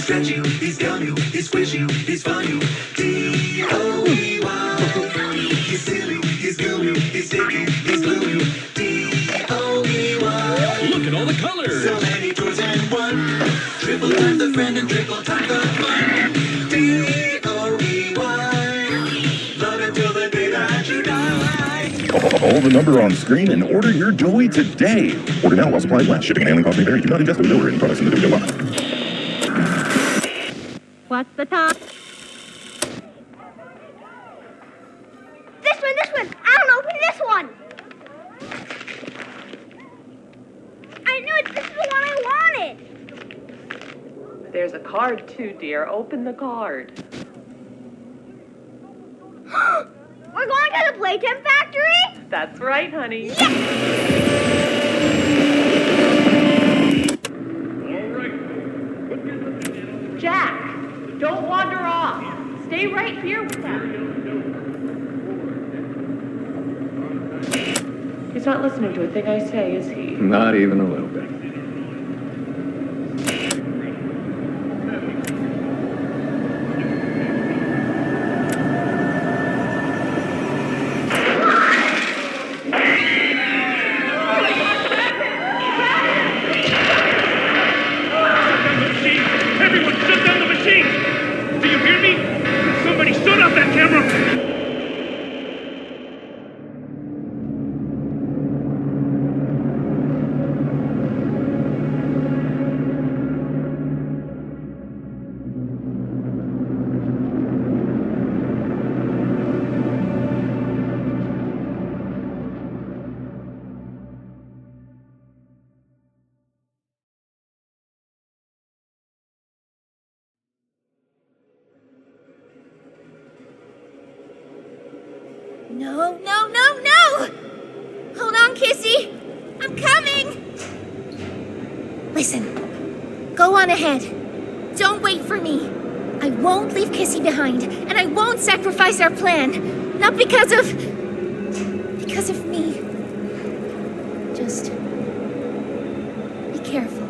stretch you, he scale you, he squish you, he's fun you. D-O-E-Y. He's silly, he's goo you, he's sticky, he's glue you. D-O-E-Y. Look at all the colors. So many toys in one. Triple time the friend and triple time the fun. D-O-E-Y. Love it till the day that you die. Call the number on screen and order your joy today. Order now while supplies last. Shipping and handling costs may vary. Do not ingest or deliver any products in the video line. What's the time? This one! I don't know, this one! I knew it! This is the one I wanted! There's a card too, dear. Open the card. We're going to the Playtime factory? That's right, honey. Yes! Jack, don't wander off. Stay right here with them. He's not listening to a thing I say, is he? Not even a little bit. Everyone, shut down the machine! Do you hear me? Somebody shut off that camera! No! Hold on, Kissy! I'm coming! Listen, go on ahead. Don't wait for me. I won't leave Kissy behind, and I won't sacrifice our plan. Not because of me. Just be careful.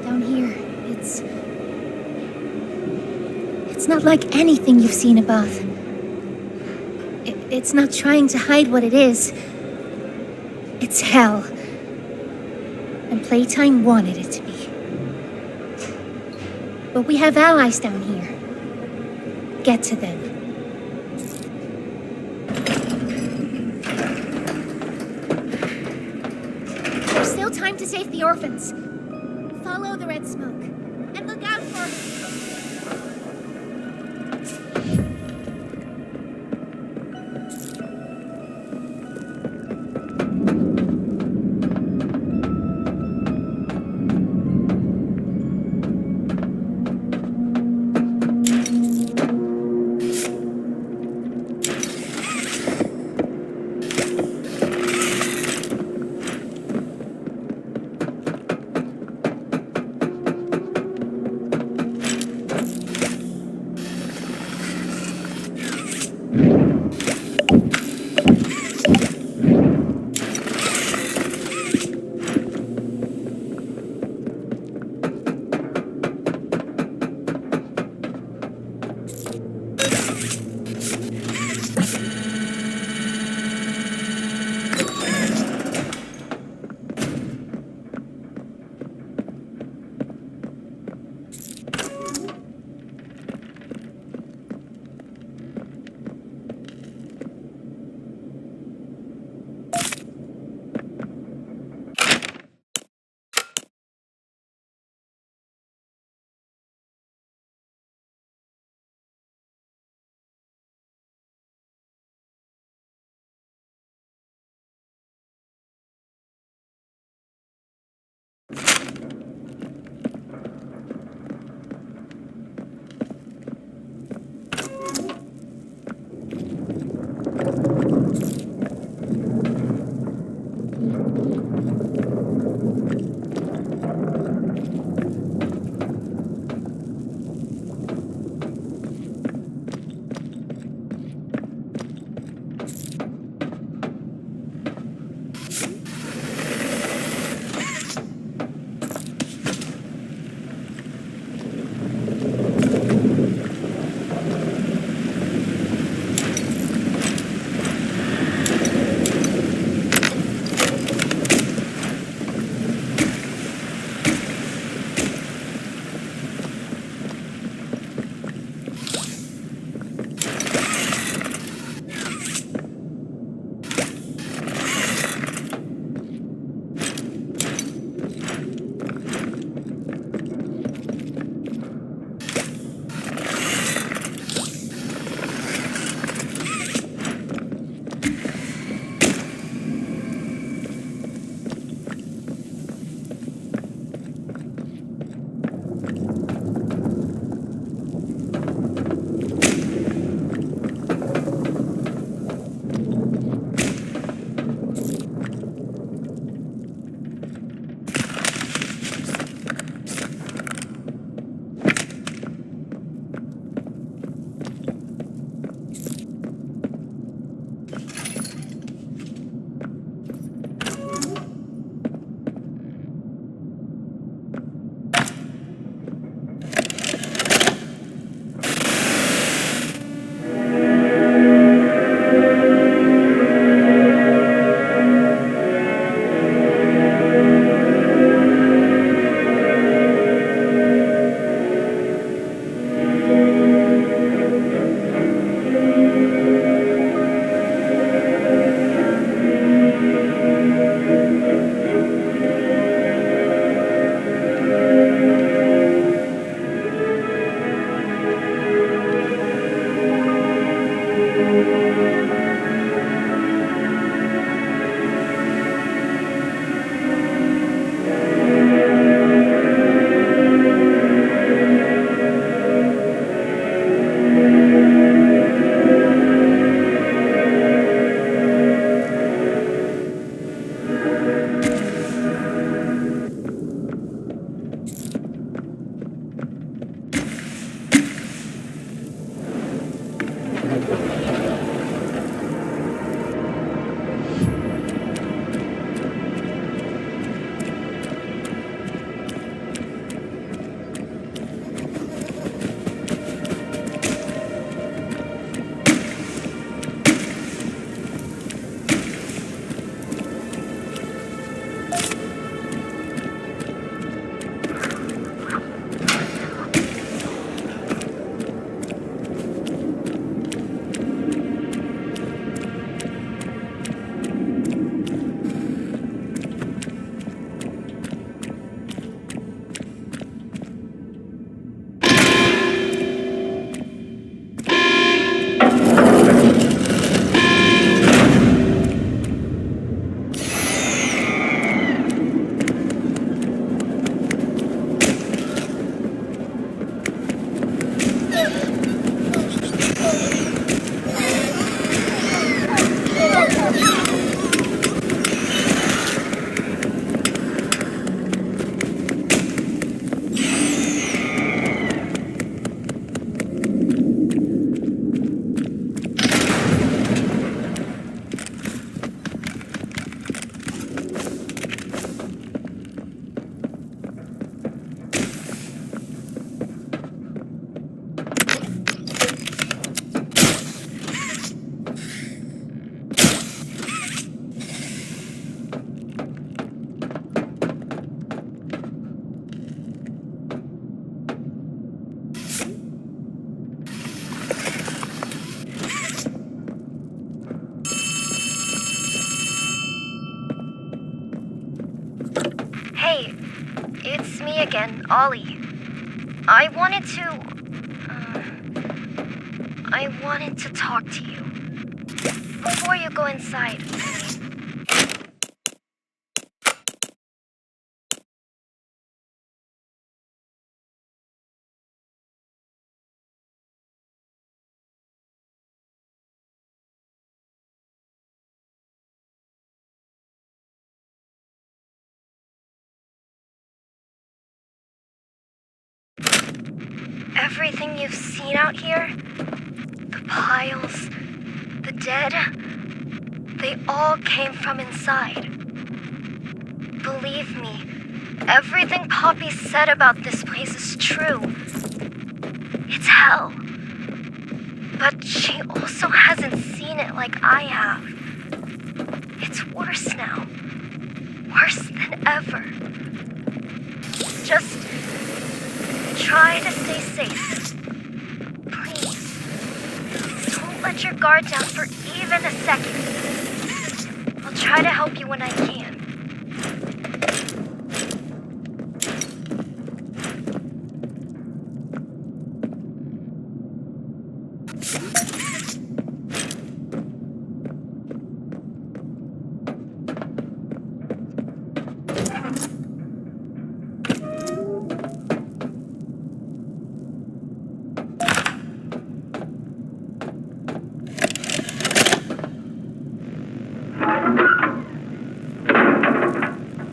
Down here, it's not like anything you've seen above. It's not trying to hide what it is. It's hell. And Playtime wanted it to be. But we have allies down here. Get to them. There's still time to save the orphans. Follow the red smoke. And look out for... Hey, it's me again, Ollie. I wanted to talk to you. Before you go inside. Everything you've seen out here, the piles, the dead, they all came from inside. Believe me, everything Poppy said about this place is true. It's hell. But she also hasn't seen it like I have. It's worse now. Worse than ever. Just try to stay safe. Please. Don't let your guard down for even a second. I'll try to help you when I can.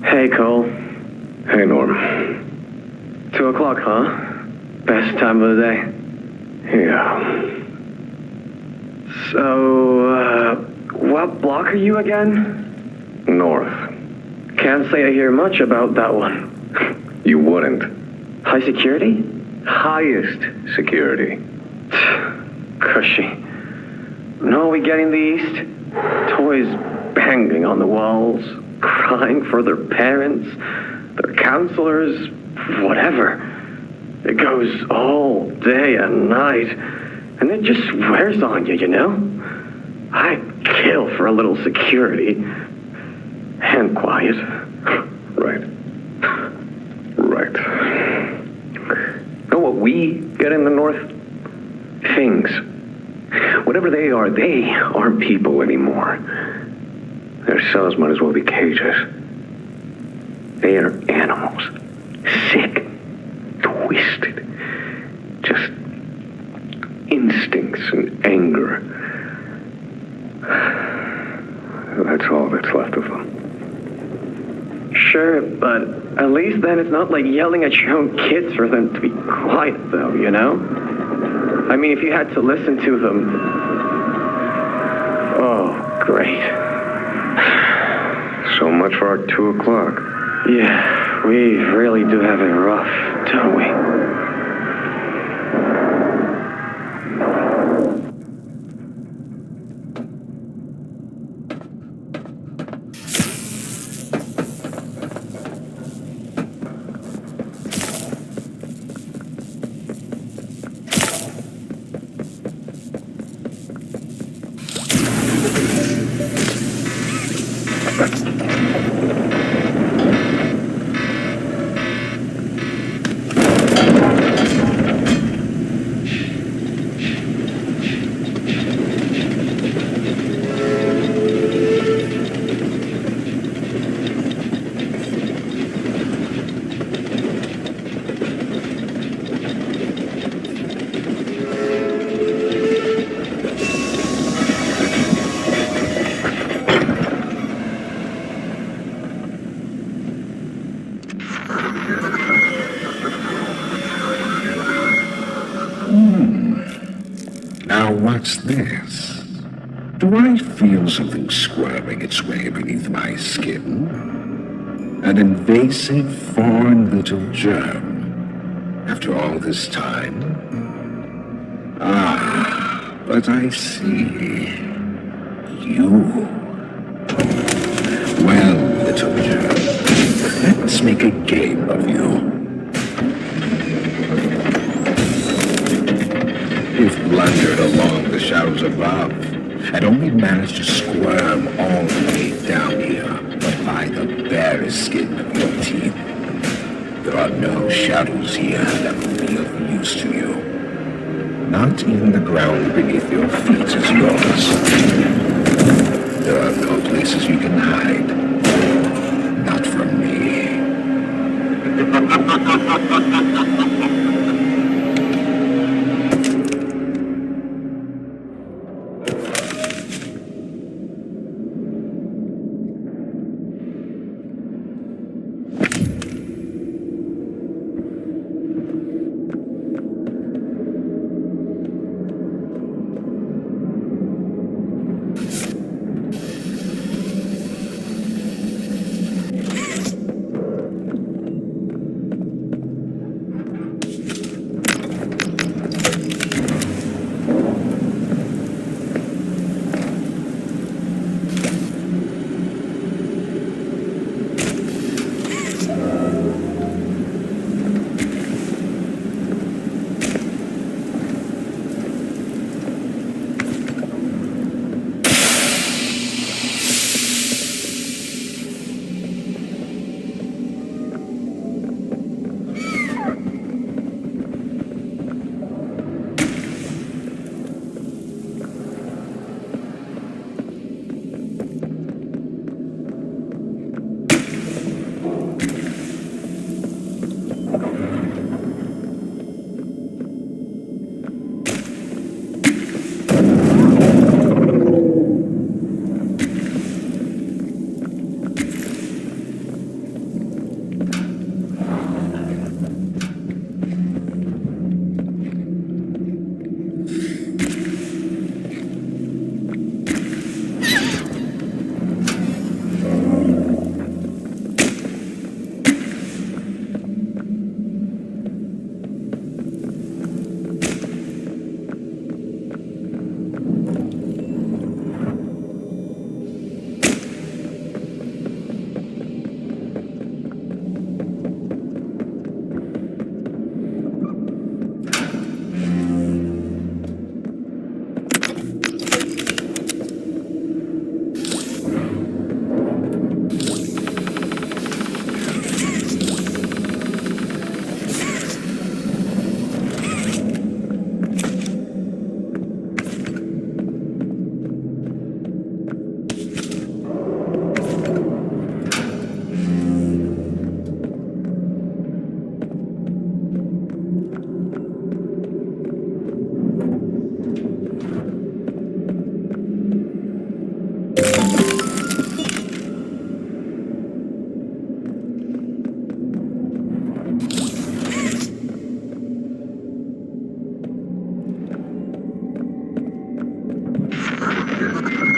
Hey, Cole. Hey, Norm. 2 o'clock, huh? Best time of the day. Yeah. So, what block are you again? North. Can't say I hear much about that one. You wouldn't. High security? Highest security. Cushy. No, we get in the east. Toys banging on the walls, crying for their parents, their counselors, whatever. It goes all day and night, and it just wears on you, you know? I'd kill for a little security. And quiet. Right. Right. Know what we get in the North? Things. Whatever they aren't people anymore. Their cells might as well be cages. They are animals. Sick. Twisted. Just instincts and anger. That's all that's left of them. Sure, but at least then it's not like yelling at your own kids for them to be quiet, though, you know? I mean, if you had to listen to them... Oh, great. So much for our 2 o'clock. Yeah, we really do have it rough, don't we? Now what's this? Do I feel something squirming its way beneath my skin? An invasive foreign little germ. After all this time? Ah, but I see. You. Well, little germ, let's make a game of you. You've blundered along the shadows above, and only managed to squirm all the way down here, but by the barest skin of your teeth. There are no shadows here that will be of use to you. Not even the ground beneath your feet is yours. There are no places you can hide. Not from me.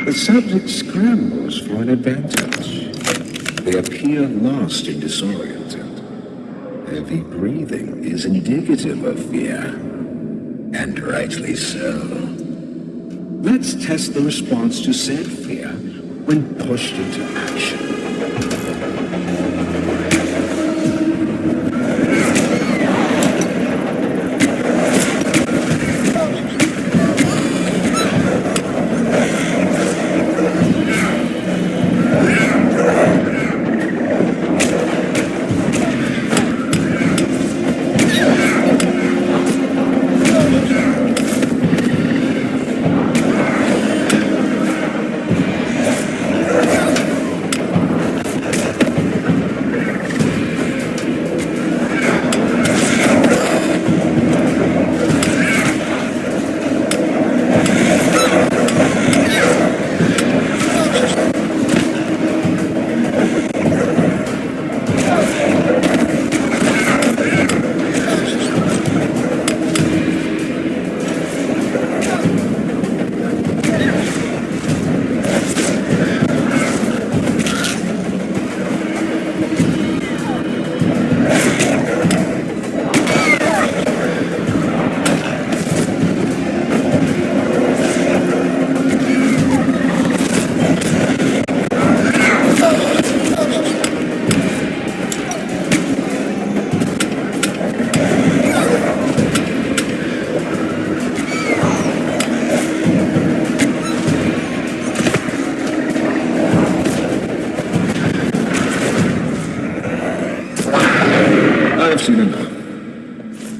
The subject scrambles for an advantage. They appear lost and disoriented. Heavy breathing is indicative of fear, and rightly so. Let's test the response to said fear when pushed into action.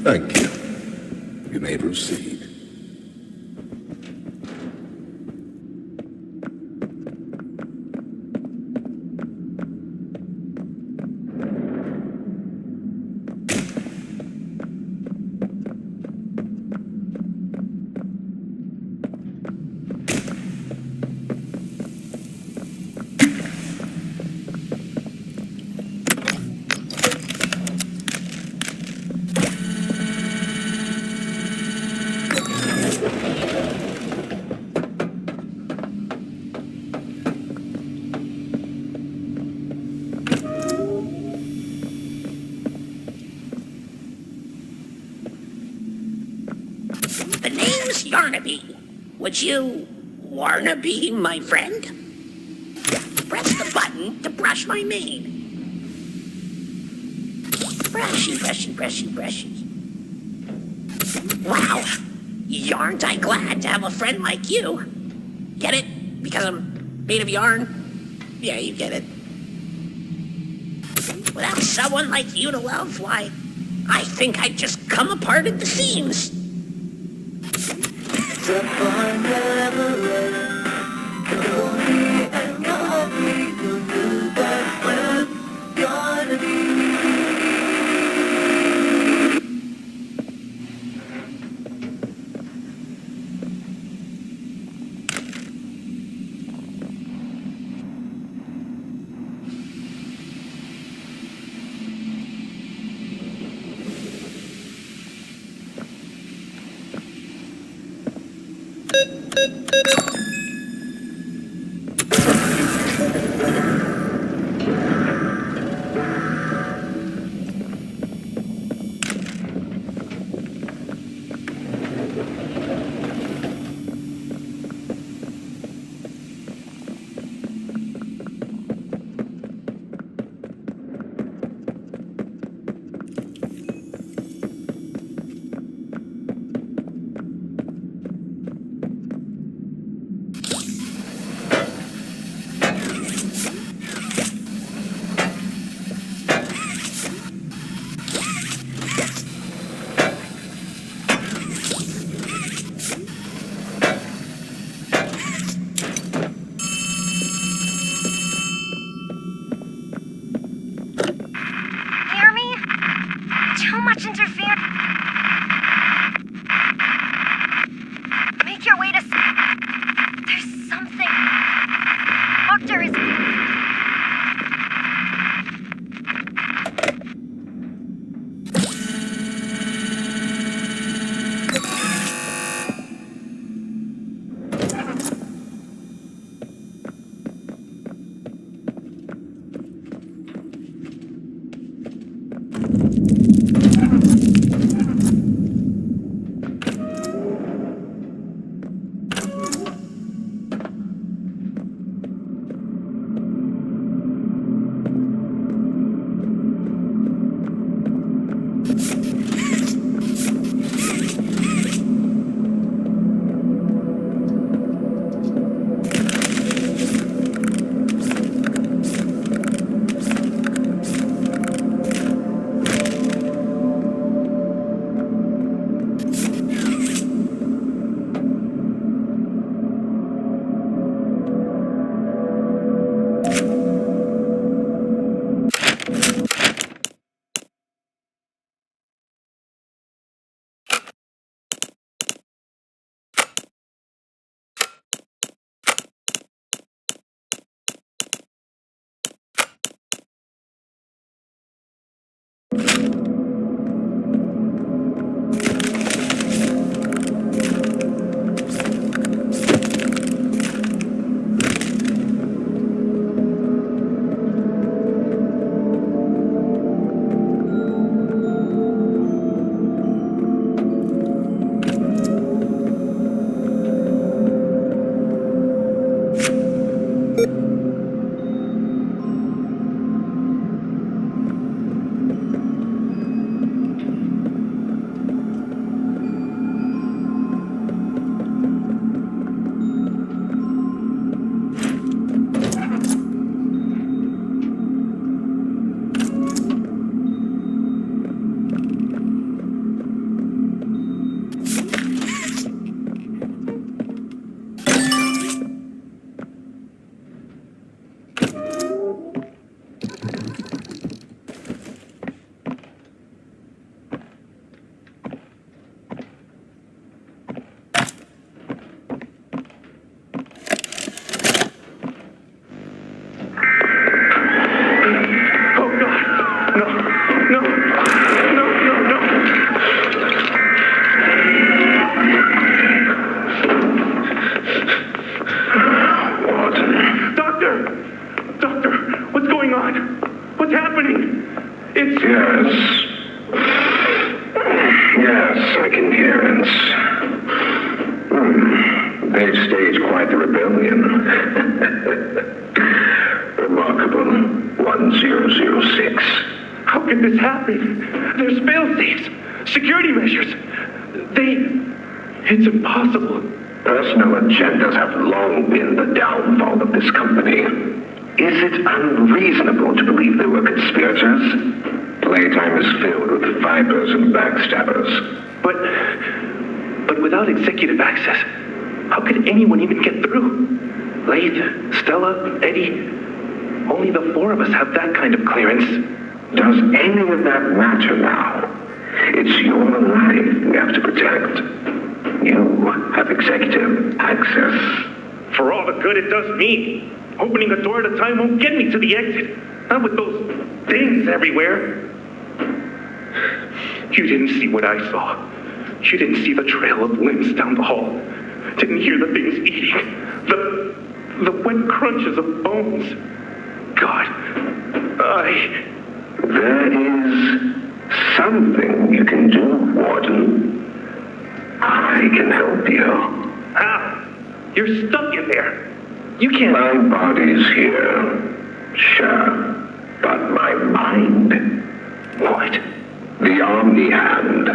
Thank you. You may proceed. The name's Yarnaby. Would you wanna be my friend? Press the button to brush my mane. Brushy, brushy, brushy, brushy. Wow, yarn't I glad to have a friend like you. Get it? Because I'm made of yarn? Yeah, you get it. Without someone like you to love, why, I think I'd just come apart at the seams. Hear me? Too much interference. Make your way to... There's something. Doctor is... No, no, no, no, no. Warden. Doctor, what's going on? What's happening? It's... Yes, I can hear it. They've staged quite the rebellion. Remarkable. 1006. How could this happen? There's fail-safes, security measures. It's impossible. Personal agendas have long been the downfall of this company. Is it unreasonable to believe they were conspirators? Playtime is filled with vipers and backstabbers. But without executive access, how could anyone even get through? Laith, Stella, Eddie, only the four of us have that kind of clearance. Does any of that matter now? It's your life we have to protect. You have executive access. For all the good it does me, opening a door at a time won't get me to the exit. Not with those things everywhere. You didn't see what I saw. You didn't see the trail of limbs down the hall. Didn't hear the things eating. The wet crunches of bones. God, There is something you can do, Warden. I can help you. How? You're stuck in there. You can't... My body's here, sure, but my mind... what? The Omni Hand.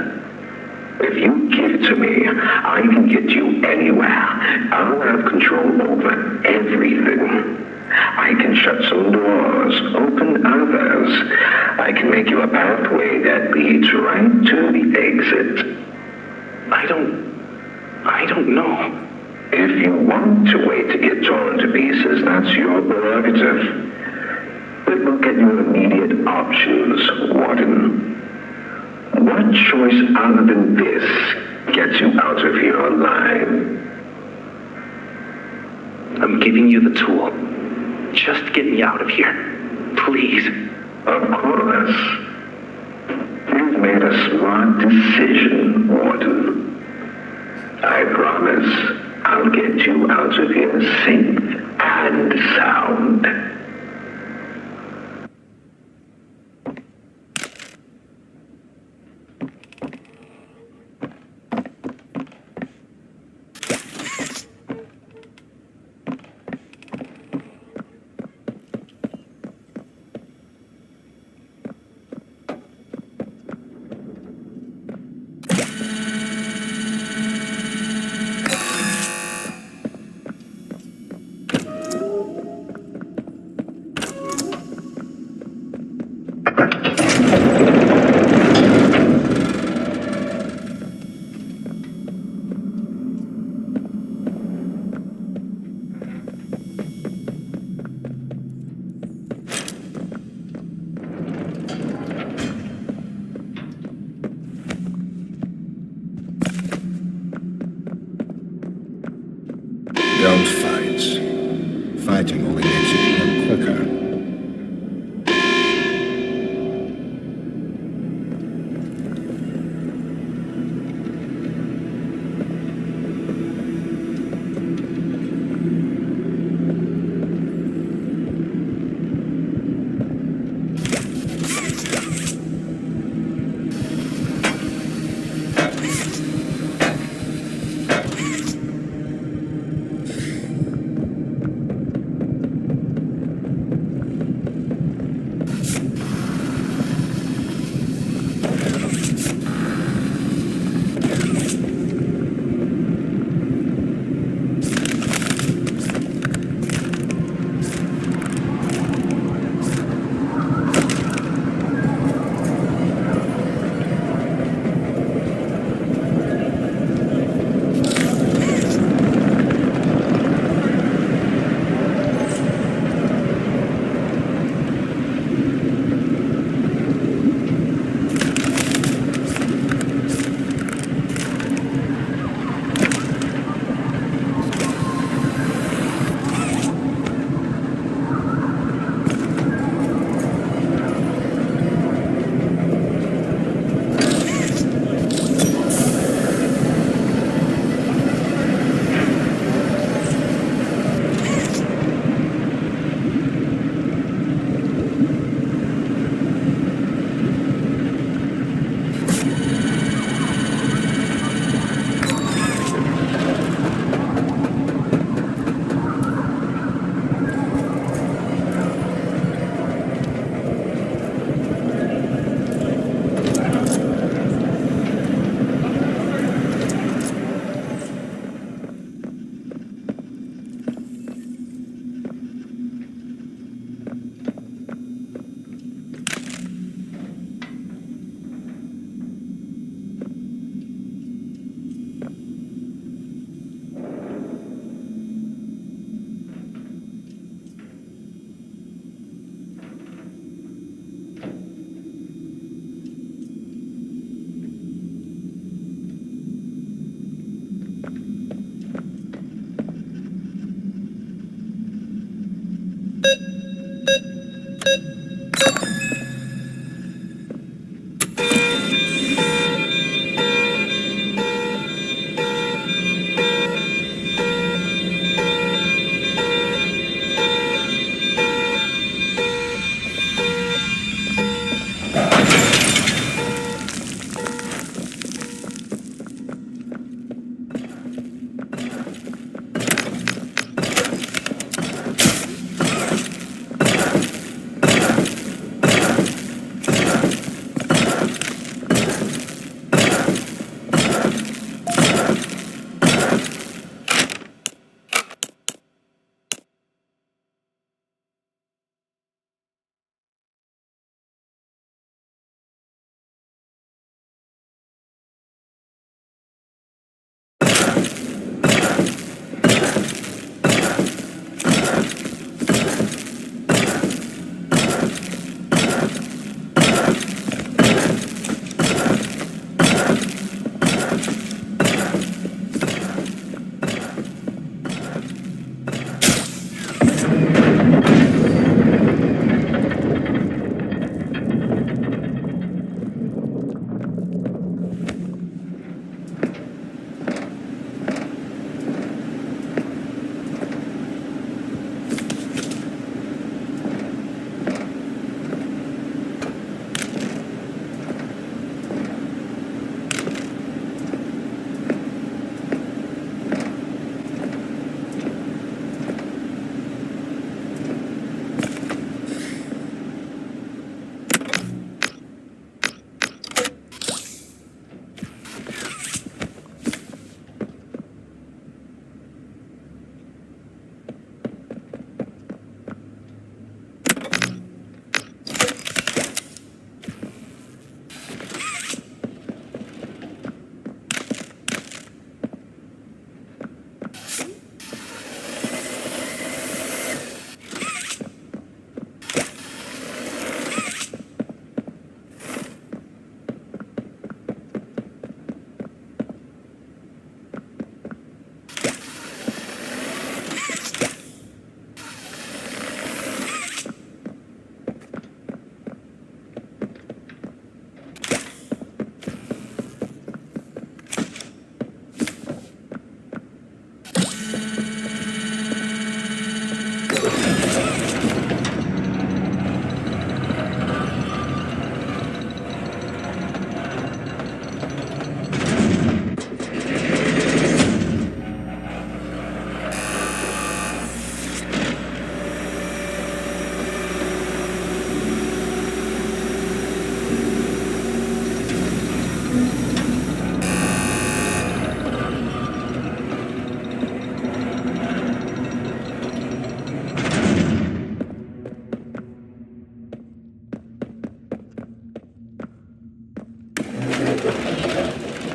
If you give it to me, I can get you anywhere. I'll have control over everything. I can shut some doors, open others. I can make you a pathway that leads right to the exit. I don't know. If you want to wait to get torn to pieces, that's your prerogative. But look at your immediate options, Warden. What choice other than this gets you out of here alive? I'm giving you the tool. Just get me out of here. Please. Of course. You've made a smart decision, Warden. I promise I'll get you out of here safe and sound. Don't fight. Fighting only makes it run quicker.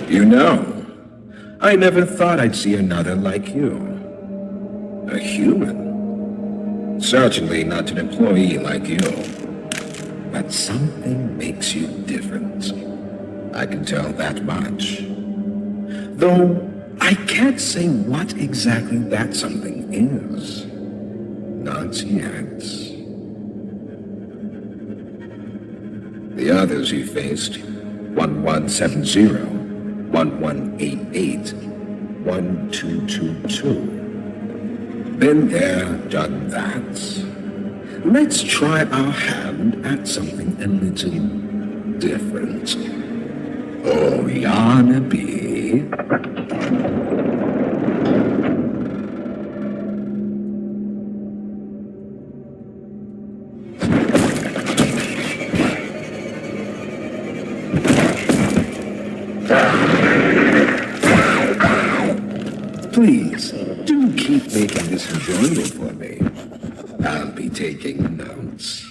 You know, I never thought I'd see another like you. A human. Certainly not an employee like you. But something makes you different. I can tell that much. Though I can't say what exactly that something is. Not yet. The others you faced, 1170, 1188, 1222. Been there, done that. Let's try our hand at something a little different. Oh, Yarnaby. Please, do keep making this enjoyable for me. I'll be taking notes.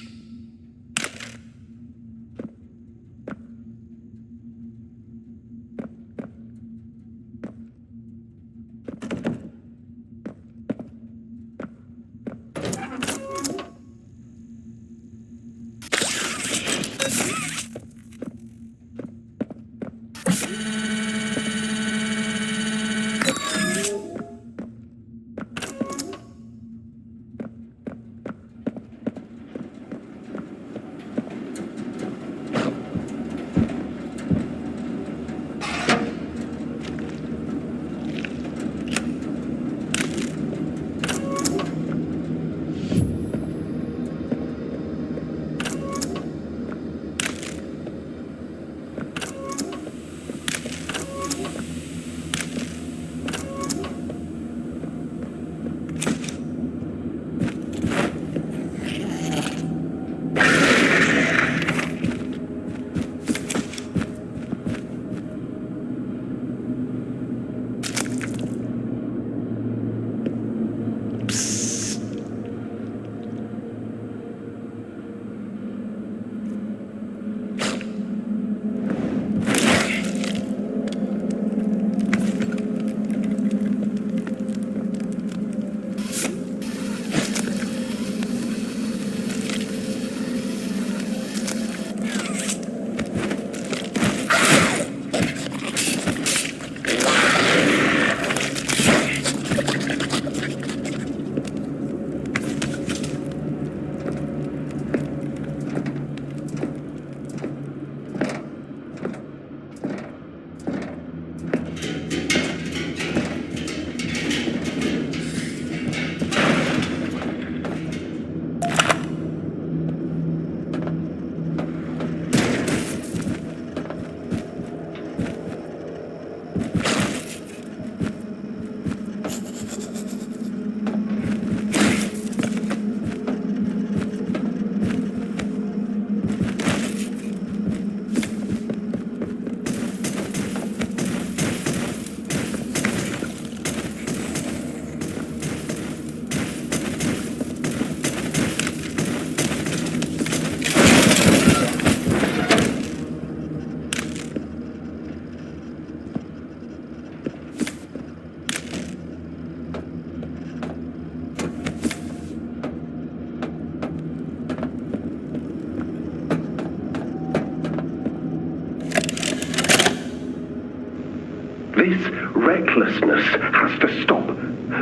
This recklessness has to stop.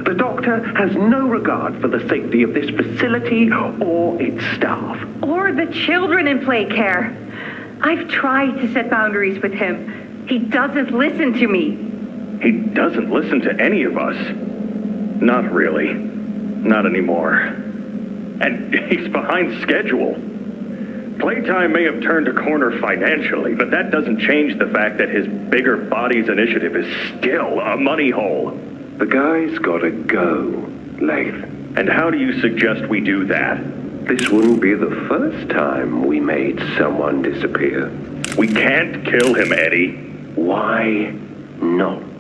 The doctor has no regard for the safety of this facility or its staff. Or the children in play care. I've tried to set boundaries with him. He doesn't listen to me. He doesn't listen to any of us. Not really. Not anymore. And he's behind schedule. Playtime may have turned a corner financially, but that doesn't change the fact that his bigger bodies initiative is still a money hole. The guy's gotta go, Lath. And how do you suggest we do that? This wouldn't be the first time we made someone disappear. We can't kill him, Eddie. Why not?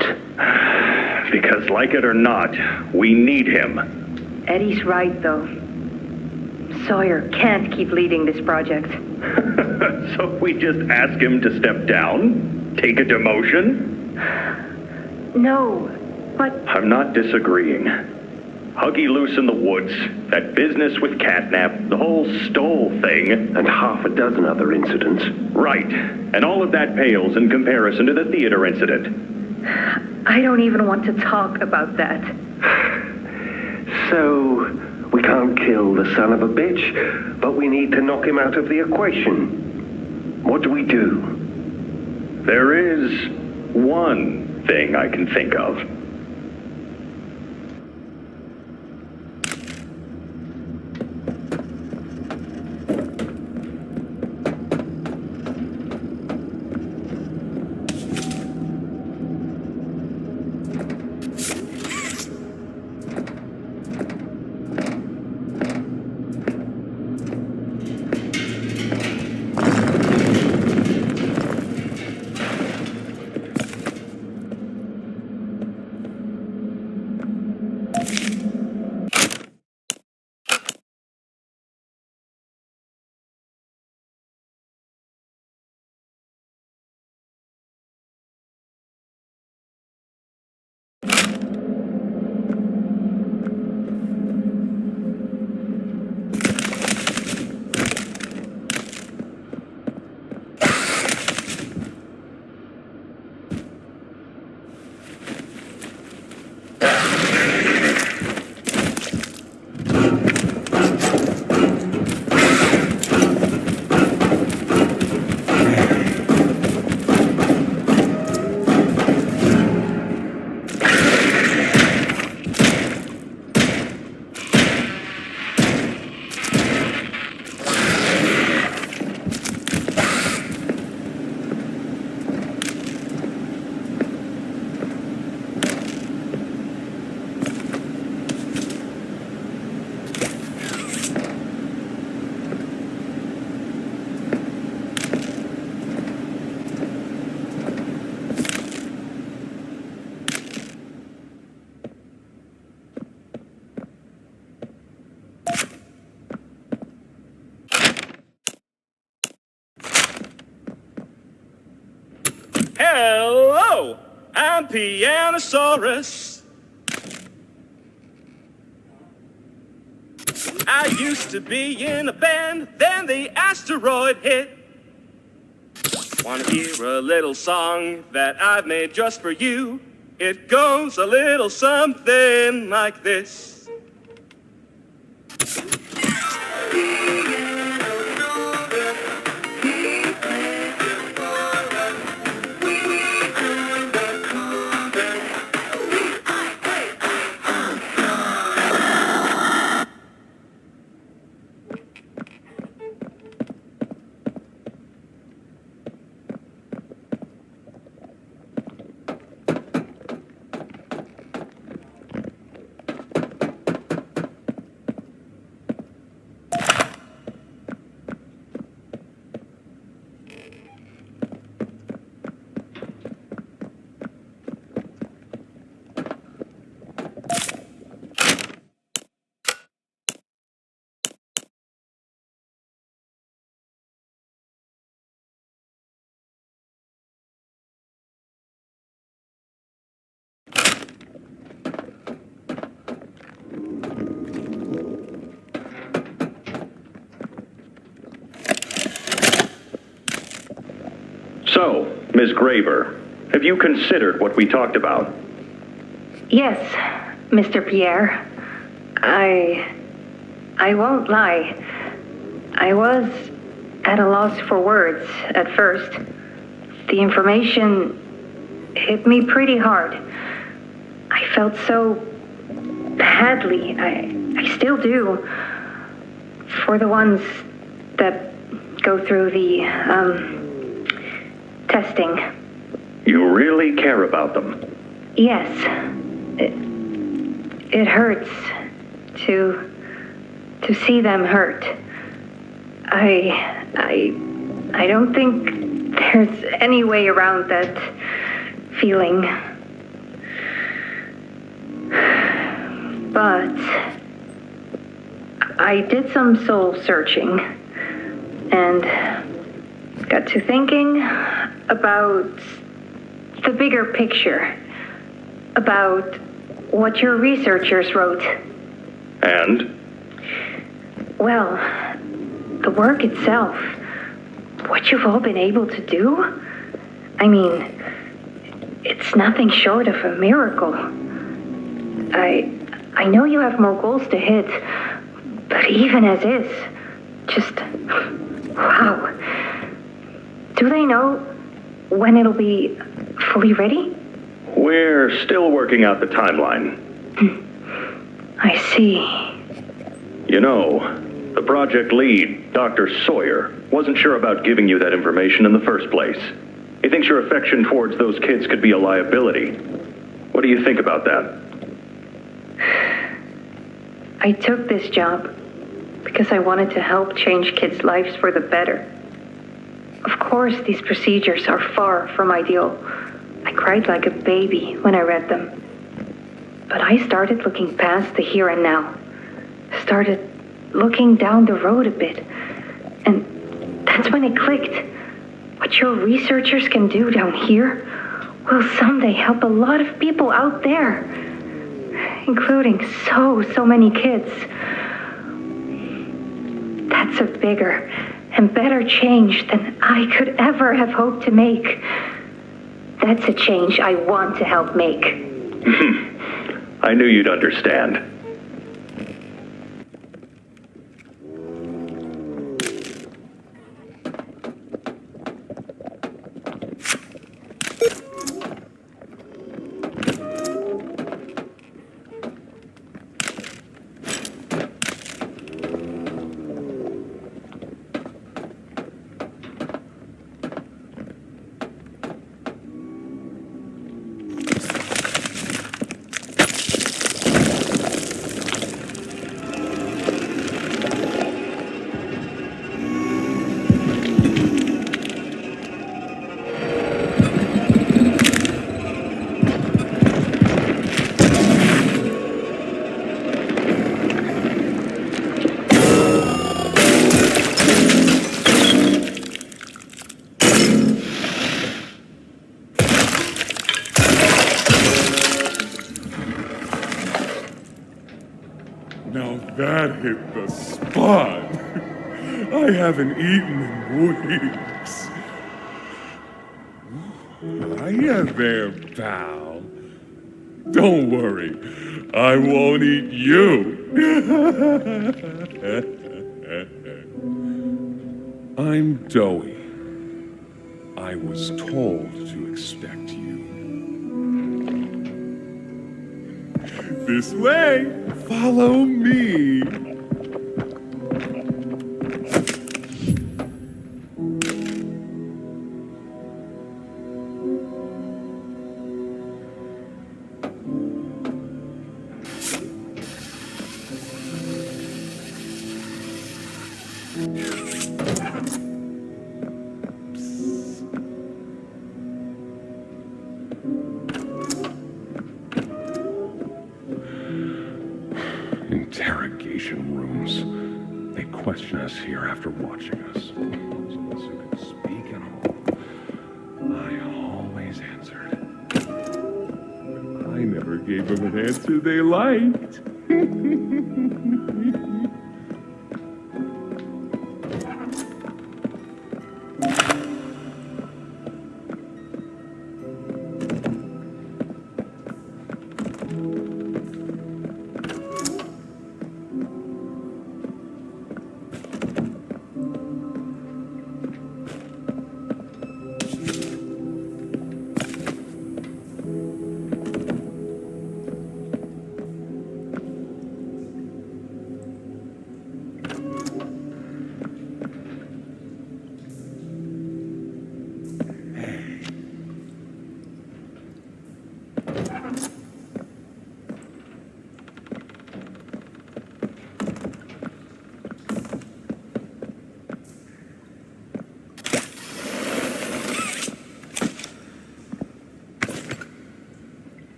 Because like it or not, we need him. Eddie's right, though. Sawyer can't keep leading this project. So we just ask him to step down? Take a demotion? No, but I'm not disagreeing. Huggy Loose in the Woods, that business with Catnap, the whole Stoll thing. And half a dozen other incidents. Right. And all of that pales in comparison to the theater incident. I don't even want to talk about that. So, we can't kill the son of a bitch, but we need to knock him out of the equation. What do we do? There is one thing I can think of. Hello, I'm Pianosaurus. I used to be in a band, then the asteroid hit. Wanna hear a little song that I've made just for you? It goes a little something like this. So, Ms. Graver, have you considered what we talked about? Yes, Mr. Pierre. I won't lie. I was at a loss for words at first. The information hit me pretty hard. I felt so badly. I still do. For the ones that go through the, testing. You really care about them? Yes. It hurts to see them hurt. I don't think there's any way around that feeling. But I did some soul searching and got to thinking about the bigger picture about what your researchers wrote. And? Well, the work itself, what you've all been able to do, I mean, it's nothing short of a miracle. I know you have more goals to hit, but even as is, just, wow. Do they know when it'll be fully ready? We're still working out the timeline. I see. You know, the project lead, Dr. Sawyer, wasn't sure about giving you that information in the first place. He thinks your affection towards those kids could be a liability. What do you think about that? I took this job because I wanted to help change kids' lives for the better. Of course, these procedures are far from ideal. I cried like a baby when I read them. But I started looking past the here and now. Started looking down the road a bit. And that's when it clicked. What your researchers can do down here will someday help a lot of people out there. Including so many kids. That's a bigger and better change than I could ever have hoped to make. That's a change I want to help make. I knew you'd understand. Now that hit the spot. I haven't eaten in weeks. Hiya there, pal. Don't worry, I won't eat you. I'm Doughy. I was told to expect you. This way. Follow me. Interrogation rooms. They question us here after watching us. Those of us who could speak at all. I always answered. I never gave them an answer they liked.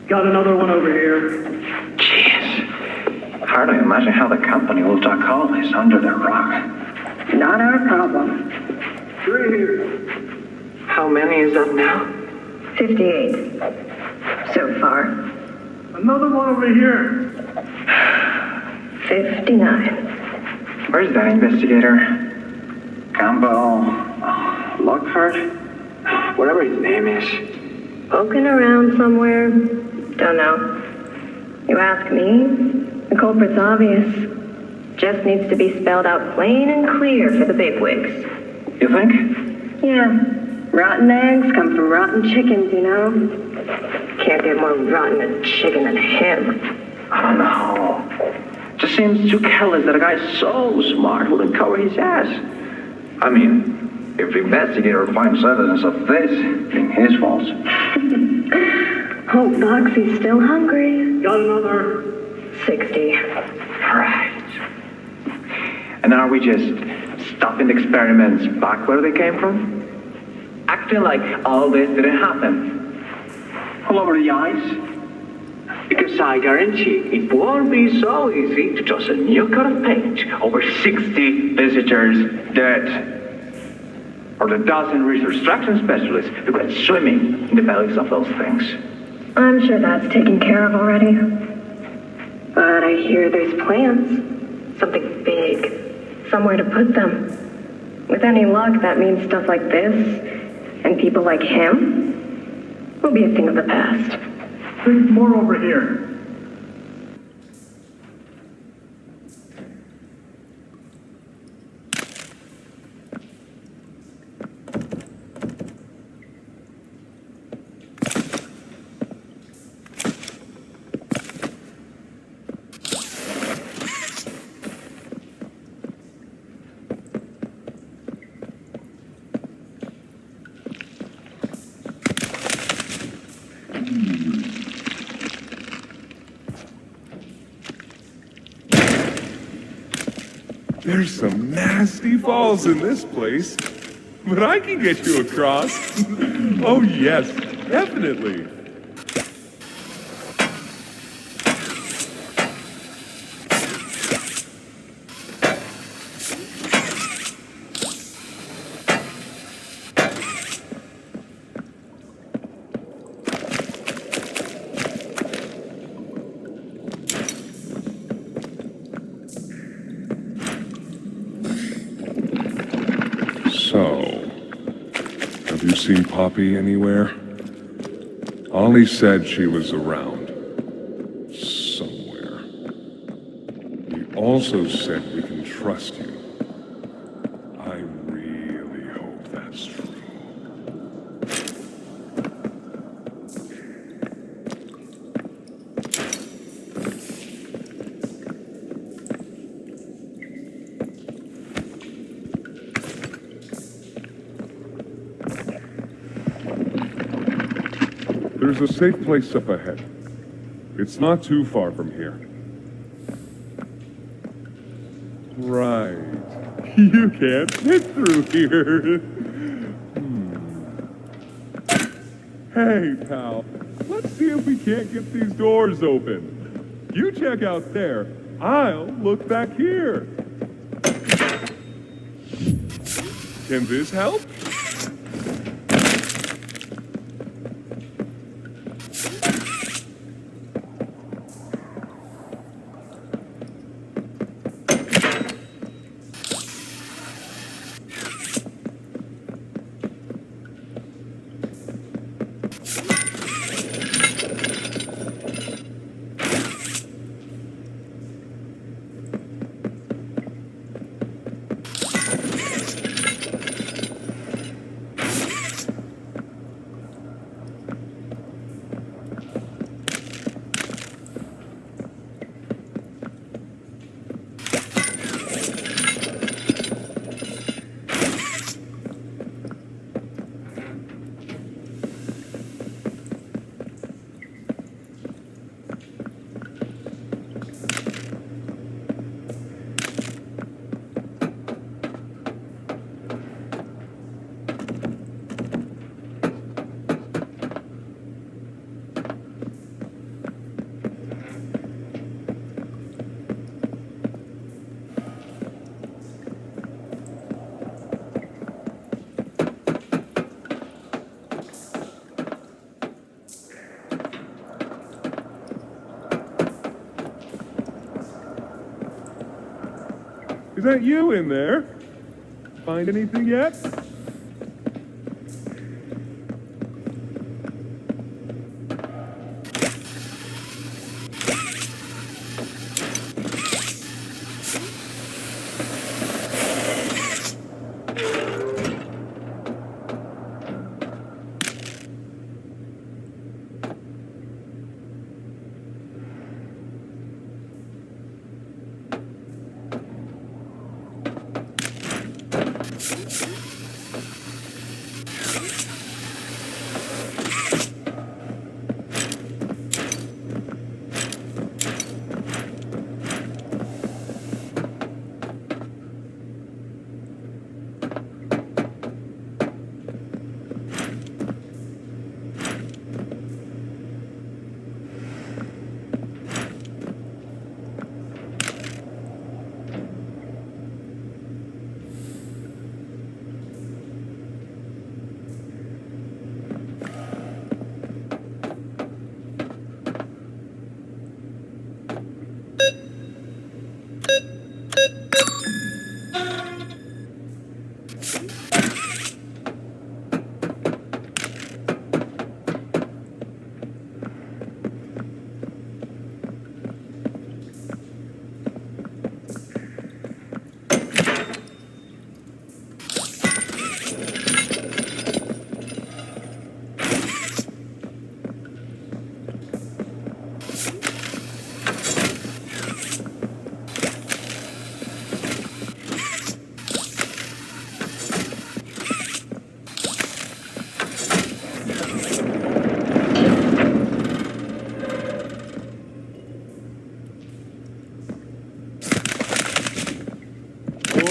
Got another one over here. Jeez. Hard to imagine how the company will duck all this under the rock. Not our problem. 3 here. How many is that now? 58. So far. Another one over here. 59. Where's that investigator? Campbell, Lockford, whatever his name is. Poking around somewhere? Don't know. You ask me? The culprit's obvious. Just needs to be spelled out plain and clear for the bigwigs. You think? Yeah. Rotten eggs come from rotten chickens, you know? Can't get more rotten a chicken than him. I don't know. Just seems too careless that a guy so smart wouldn't cover his ass. I mean, if the investigator finds evidence of this, it's his fault. Hope Boxy's still hungry. Got another. 60. Right. And are we just stopping the experiments back where they came from? Acting like all this didn't happen. All over the ice? Because I guarantee it won't be so easy to toss a new coat of paint over 60 visitors dead. Or the dozen reconstruction specialists who went swimming in the bellies of those things. I'm sure that's taken care of already. But I hear there's plans. Something big. Somewhere to put them. With any luck, that means stuff like this, and people like him, will be a thing of the past. 6 more over here. There's some nasty falls in this place, but I can get you across. Oh yes, definitely. So, have you seen Poppy anywhere? Ollie said she was around. Somewhere. He also said we can trust you. I really hope that's true. There's a safe place up ahead. It's not too far from here. Right. You can't fit through here. Hey, pal. Let's see if we can't get these doors open. You check out there. I'll look back here. Can this help? Is that you in there? Find anything yet?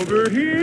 Over here!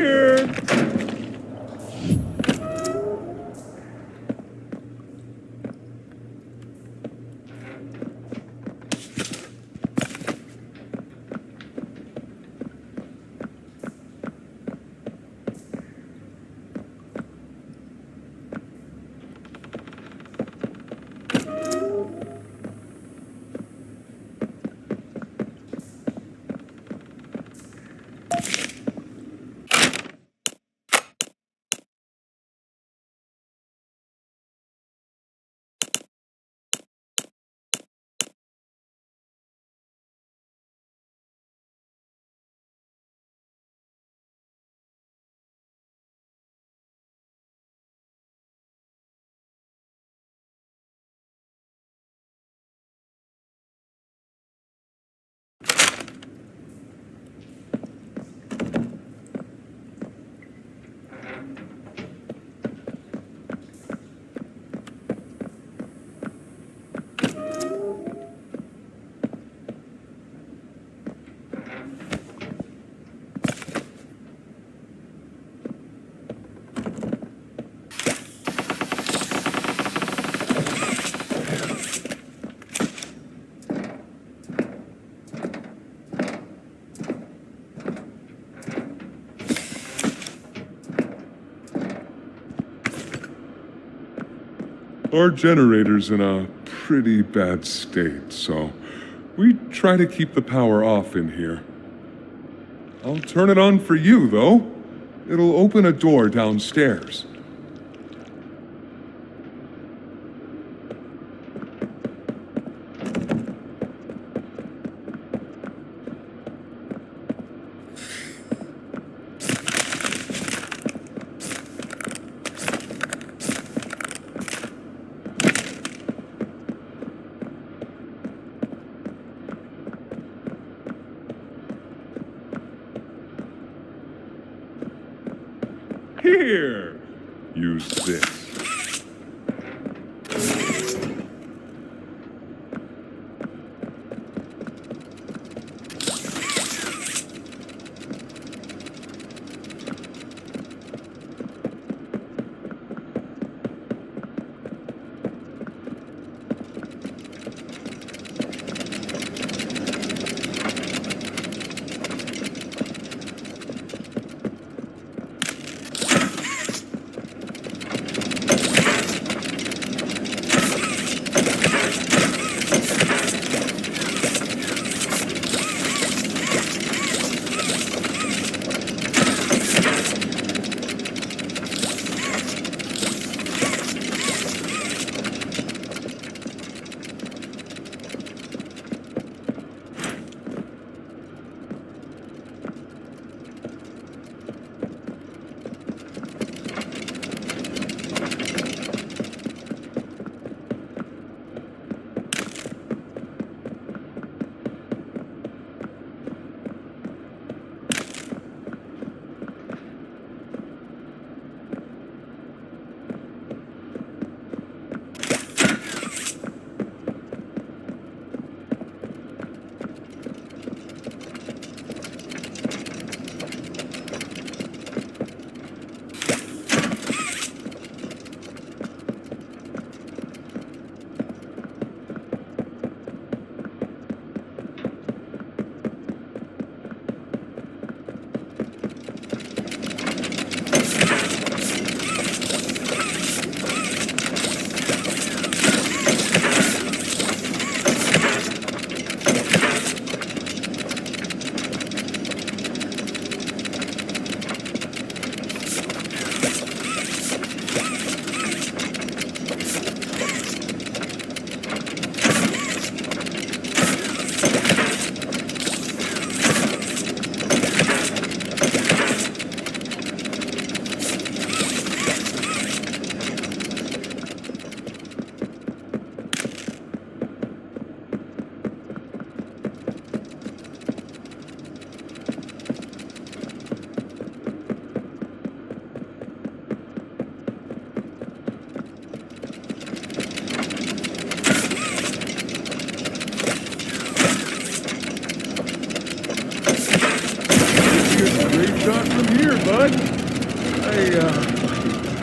Our generator's in a pretty bad state, so we try to keep the power off in here. I'll turn it on for you, though. It'll open a door downstairs. Here! Use this.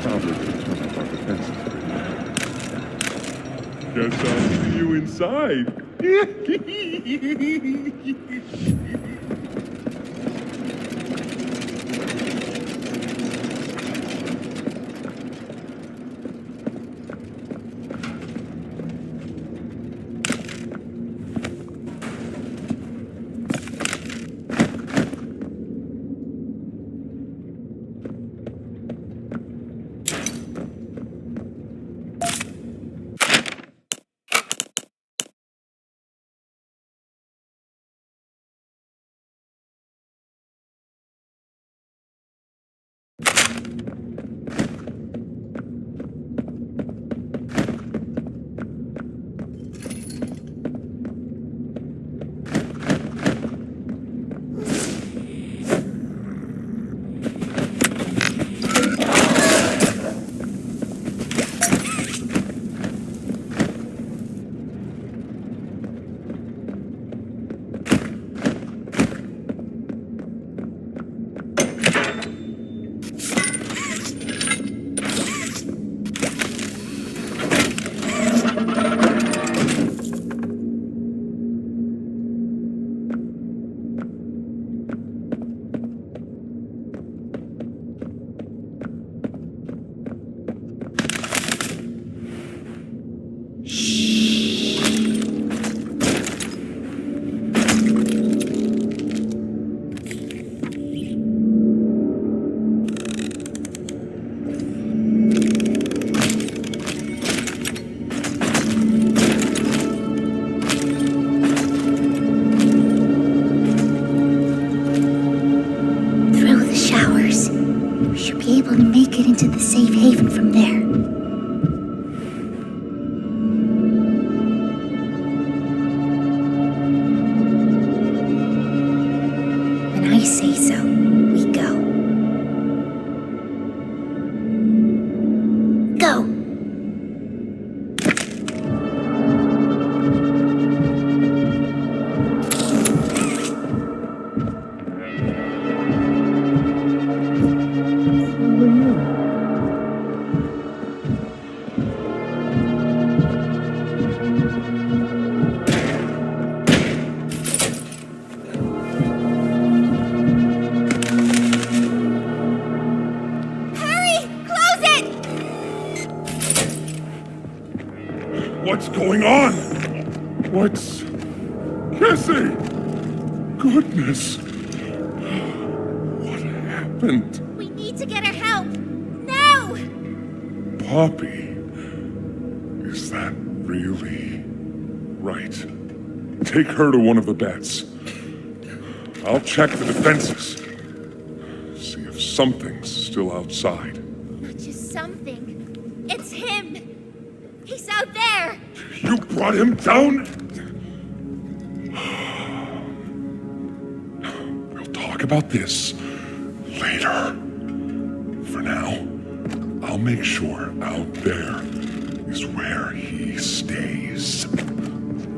Probably gonna turn up our defenses pretty bad. Guess I'll see you inside. Get into the safe haven from there. When I say so, we go. Go! What's going on? What's... Cassie! Goodness! What happened? We need to get her help! Now! Poppy? Is that really right? Take her to one of the beds. I'll check the defenses. See if something's still outside. Not just something. It's him! He's out there! You brought him down? We'll talk about this later. For now, I'll make sure out there is where he stays.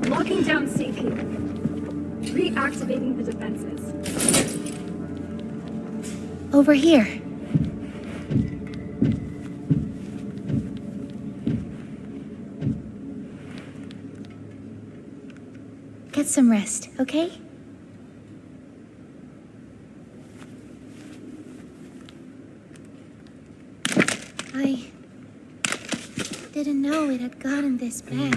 Locking down safe haven. Reactivating the defenses. Over here. Get some rest, okay? I didn't know it had gotten this bad.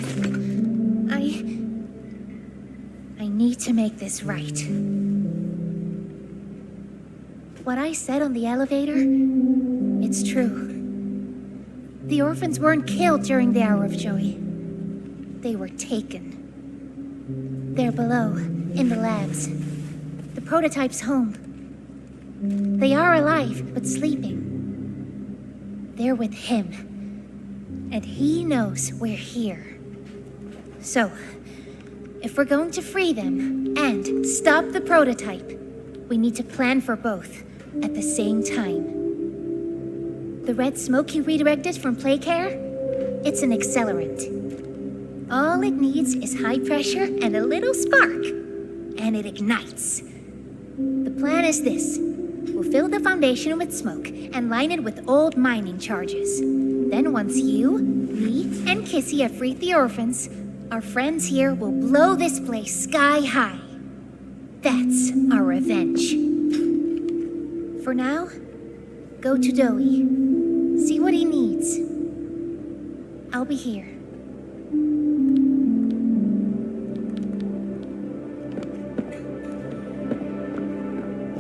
I need to make this right. What I said on the elevator, it's true. The orphans weren't killed during the Hour of Joy. They were taken. They're below, in the labs. The prototype's home. They are alive, but sleeping. They're with him. And he knows we're here. So, if we're going to free them and stop the prototype, we need to plan for both at the same time. The red smoke you redirected from Playcare? It's an accelerant. All it needs is high pressure and a little spark, and it ignites. The plan is this. We'll fill the foundation with smoke and line it with old mining charges. Then once you, me, and Kissy have freed the orphans, our friends here will blow this place sky high. That's our revenge. For now, go to Doey. See what he needs. I'll be here.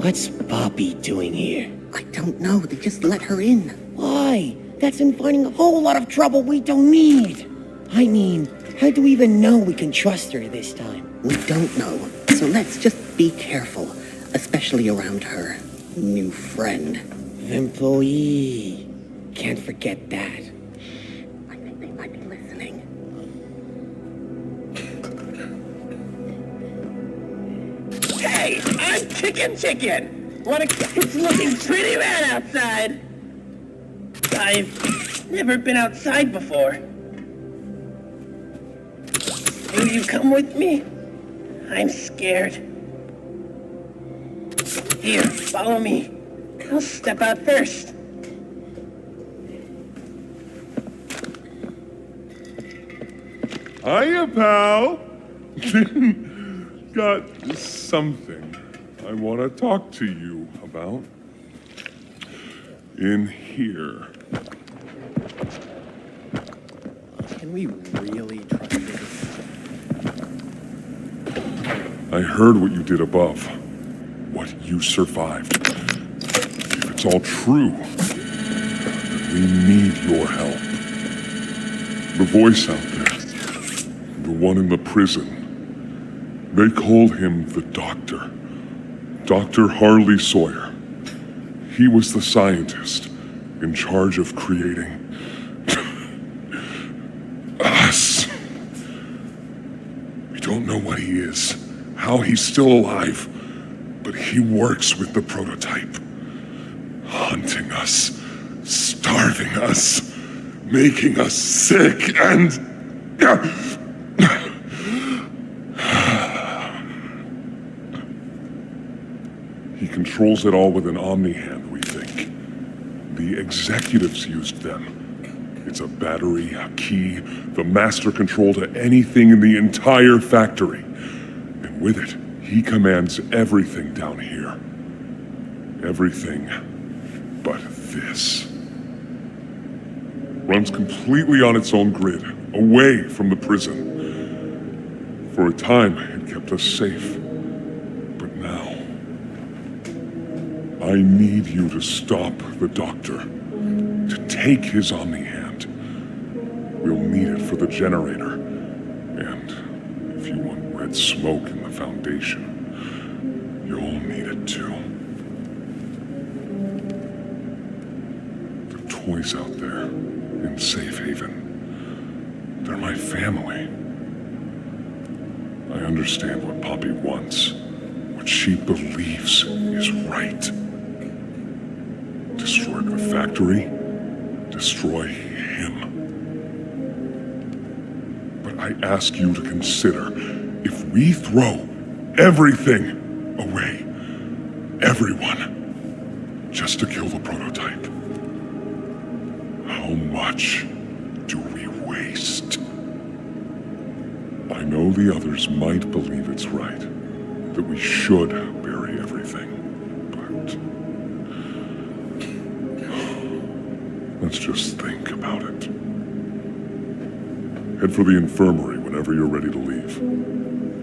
What's Poppy doing here? I don't know. They just let her in. Why? That's inviting a whole lot of trouble we don't need. I mean, how do we even know we can trust her this time? We don't know. So let's just be careful, especially around her new friend. Employee. Can't forget that. I think they might be listening. Hey, I'm Chicken! It's looking pretty bad outside. I've never been outside before. Will you come with me? I'm scared. Here, follow me. I'll step out first. Hiya, pal. Got something I want to talk to you about. In here. Can we really trust this? I heard what you did above. What you survived. If it's all true, then we need your help. The voice out there, the one in the prison, they called him the Doctor. Dr. Harley Sawyer. He was the scientist in charge of creating us. We don't know what he is, how he's still alive, but he works with the prototype. Hunting us, starving us, making us sick, and... He controls it all with an Omni-Hand, we think. The executives used them. It's a battery, a key, the master control to anything in the entire factory. And with it, he commands everything down here. Everything but this. Runs completely on its own grid, away from the prison. For a time, it kept us safe. But now... I need you to stop the Doctor. To take his Omni-Hand. We'll need it for the generator. And if you want red smoke in the Foundation, you'll need it too. The toys out there, in Safe Haven, they're my family. I understand what Poppy wants, what she believes is right. Destroy the factory, destroy him. But I ask you to consider, if we throw everything away, everyone, just to kill the prototype, how much do we waste? I know the others might believe it's right, that we should bury everything, but let's just think about it. Head for the infirmary whenever you're ready to leave.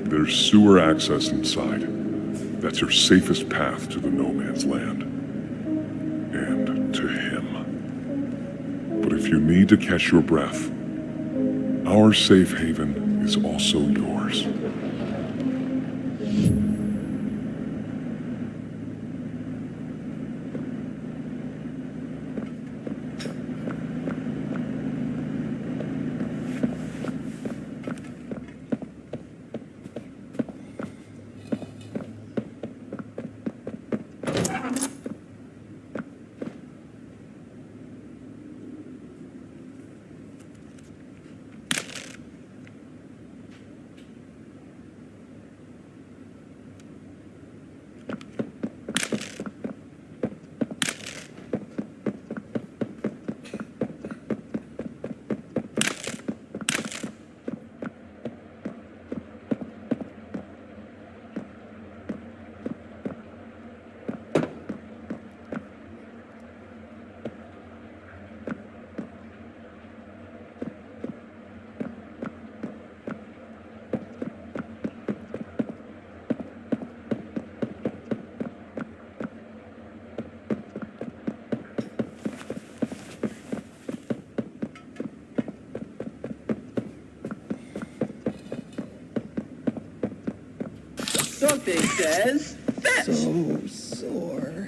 There's sewer access inside. That's your safest path to the no man's land. And to him. But if you need to catch your breath, our safe haven is also yours. Something says fetch. So sore.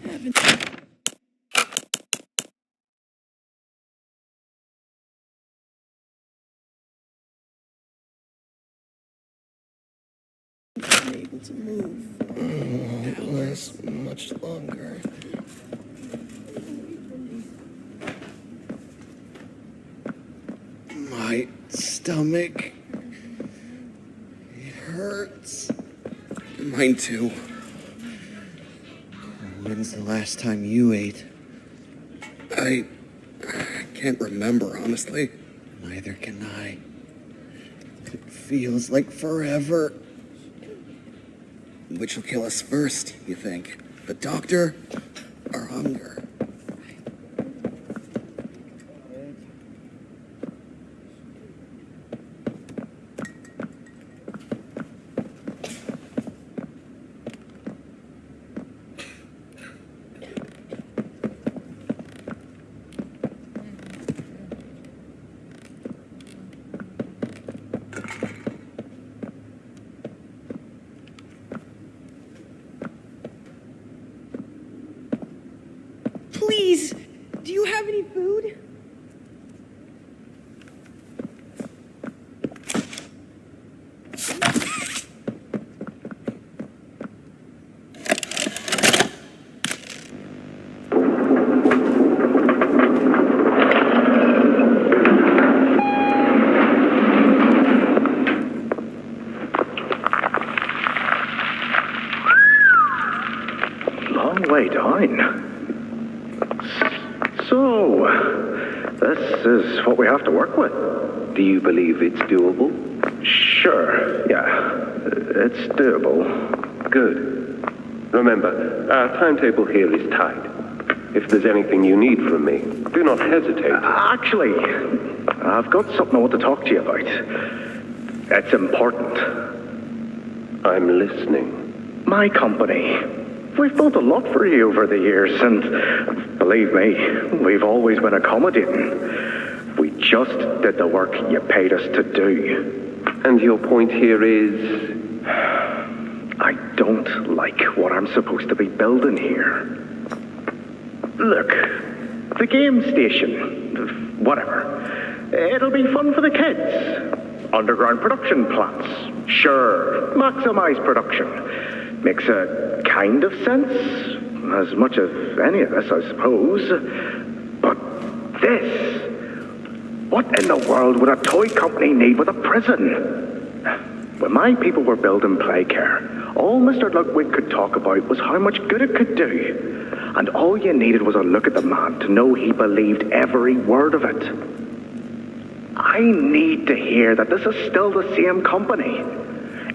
Haven't been able to move. It lasts much longer. My stomach. It hurts. Mine too. When's the last time you ate? I can't remember, honestly. Neither can I. It feels like forever. Which will kill us first, you think? The doctor or hunger? Please, do you have any food? Long way down. So, this is what we have to work with. Do you believe it's doable? Sure, yeah. It's doable. Good. Remember, our timetable here is tight. If there's anything you need from me, do not hesitate. Actually, I've got something I want to talk to you about. It's important. I'm listening. My company. We've built a lot for you over the years, and believe me, we've always been accommodating. We just did the work you paid us to do. And your point here is? I don't like what I'm supposed to be building here. Look, the game station, whatever. It'll be fun for the kids. Underground production plants. Sure, maximize production. Makes a kind of sense. As much of any of this, I suppose. But this... What in the world would a toy company need with a prison? When my people were building Playcare, all Mr. Ludwig could talk about was how much good it could do. And all you needed was a look at the man to know he believed every word of it. I need to hear that this is still the same company.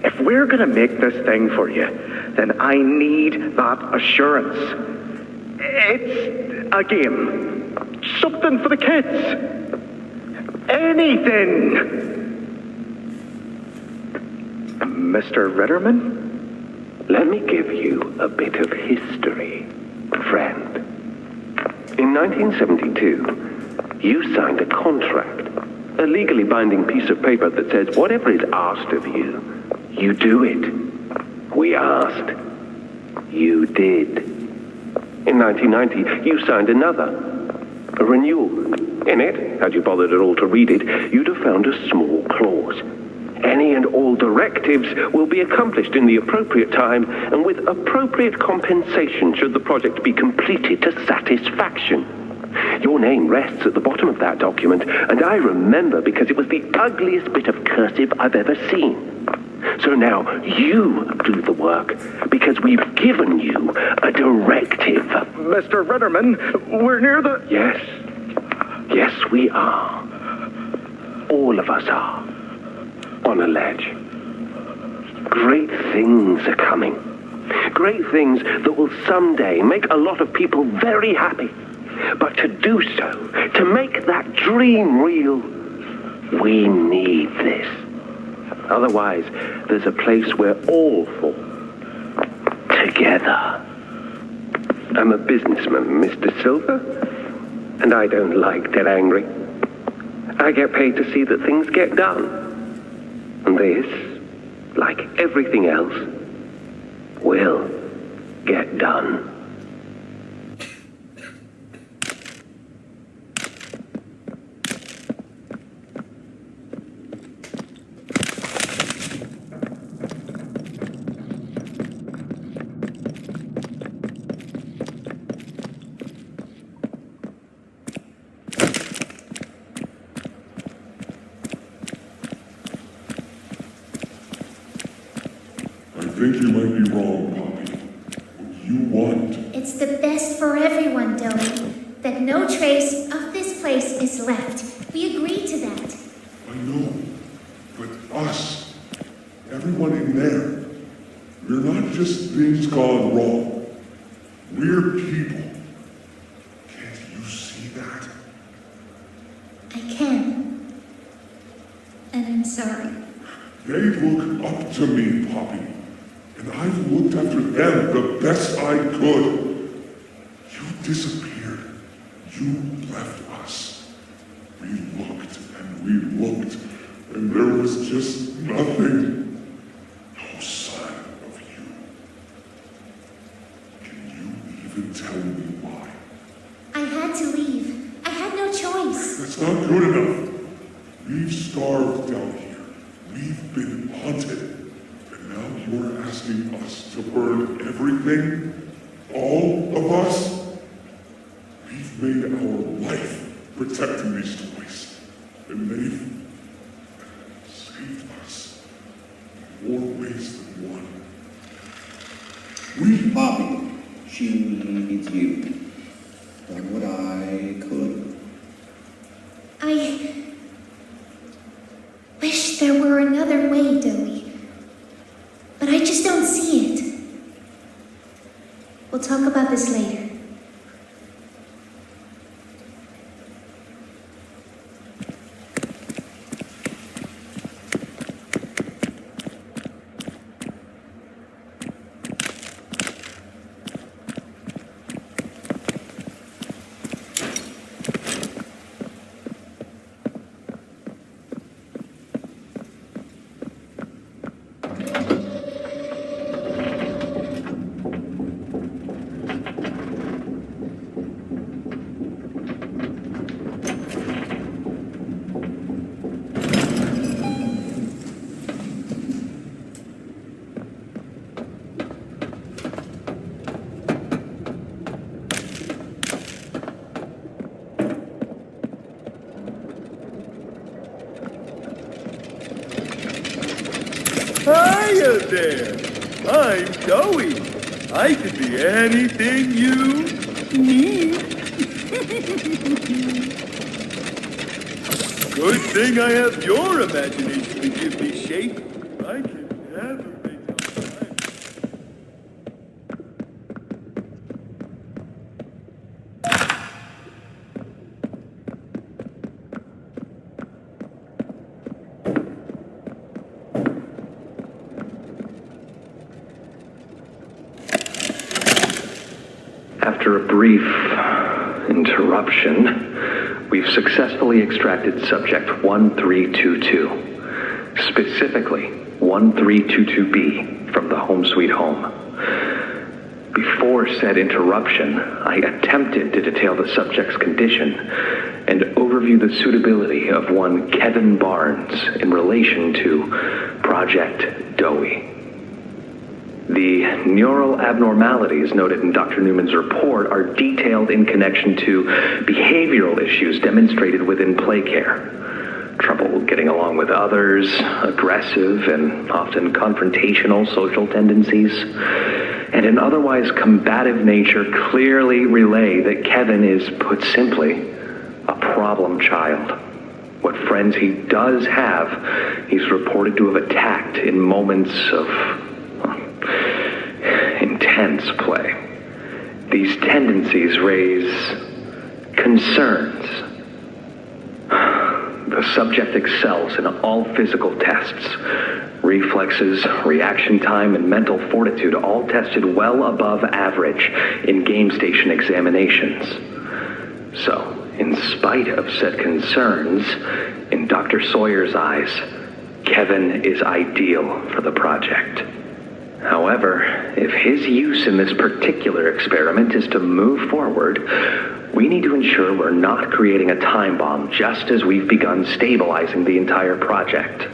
If we're going to make this thing for you, then I need that assurance. It's a game. Something for the kids. Anything. Mr. Ritterman? Let me give you a bit of history, friend. In 1972, you signed a contract, a legally binding piece of paper that says whatever is asked of you, you do it. We asked. You did. In 1990, you signed another, a renewal. In it, had you bothered at all to read it, you'd have found a small clause. Any and all directives will be accomplished in the appropriate time and with appropriate compensation should the project be completed to satisfaction. Your name rests at the bottom of that document, and I remember because it was the ugliest bit of cursive I've ever seen. So now you do the work, because we've given you a directive. Mr. Ritterman, we're near the... Yes. Yes, we are. All of us are. On a ledge. Great things are coming. Great things that will someday make a lot of people very happy. But to do so, to make that dream real, we need this. Otherwise, there's a place we're all for. Together. I'm a businessman, Mr. Silver, and I don't like to get angry. I get paid to see that things get done. And this like everything else, will get done. I think you might be wrong, Poppy. What you want. It's the best for everyone, Doe. That no trace of this place is left. We agreed to that. I know. But us, everyone in there, we're not just things gone wrong. We're people. Can't you see that? I can. And I'm sorry. They look up to me, Poppy. And I've looked after them the best I could. You disappeared. You left us. We looked and we looked, and there was just nothing. No sign of you. Can you even tell me why? I had to leave. I had no choice. That's not good enough. We've starved down here. We've been haunted. And now you're asking us to burn everything? All of us? We've made our life protecting these toys. And they've saved us in more ways than one. We, Bobby, she needs you. Done what I could. I wish there were another way, Doe. But I just don't see it. We'll talk about this later. Hiya there! I'm Doey. I can be anything you need. Good thing I have your imagination to give me shape. I can never make up mind. After a brief interruption, we've successfully extracted subject 1322, specifically 1322B from the Home Sweet Home. Before said interruption, I attempted to detail the subject's condition and overview the suitability of one Kevin Barnes in relation to Project Doey. The neural abnormalities noted in Dr. Newman's report are detailed in connection to behavioral issues demonstrated within play care. Trouble getting along with others, aggressive and often confrontational social tendencies, and an otherwise combative nature clearly relay that Kevin is, put simply, a problem child. What friends he does have, he's reported to have attacked in moments of intense play. These tendencies raise concerns. The subject excels in all physical tests. Reflexes, reaction time, and mental fortitude all tested well above average in game station examinations. So, in spite of said concerns, in Dr. Sawyer's eyes, Kevin is ideal for the project. However, if his use in this particular experiment is to move forward, we need to ensure we're not creating a time bomb just as we've begun stabilizing the entire project.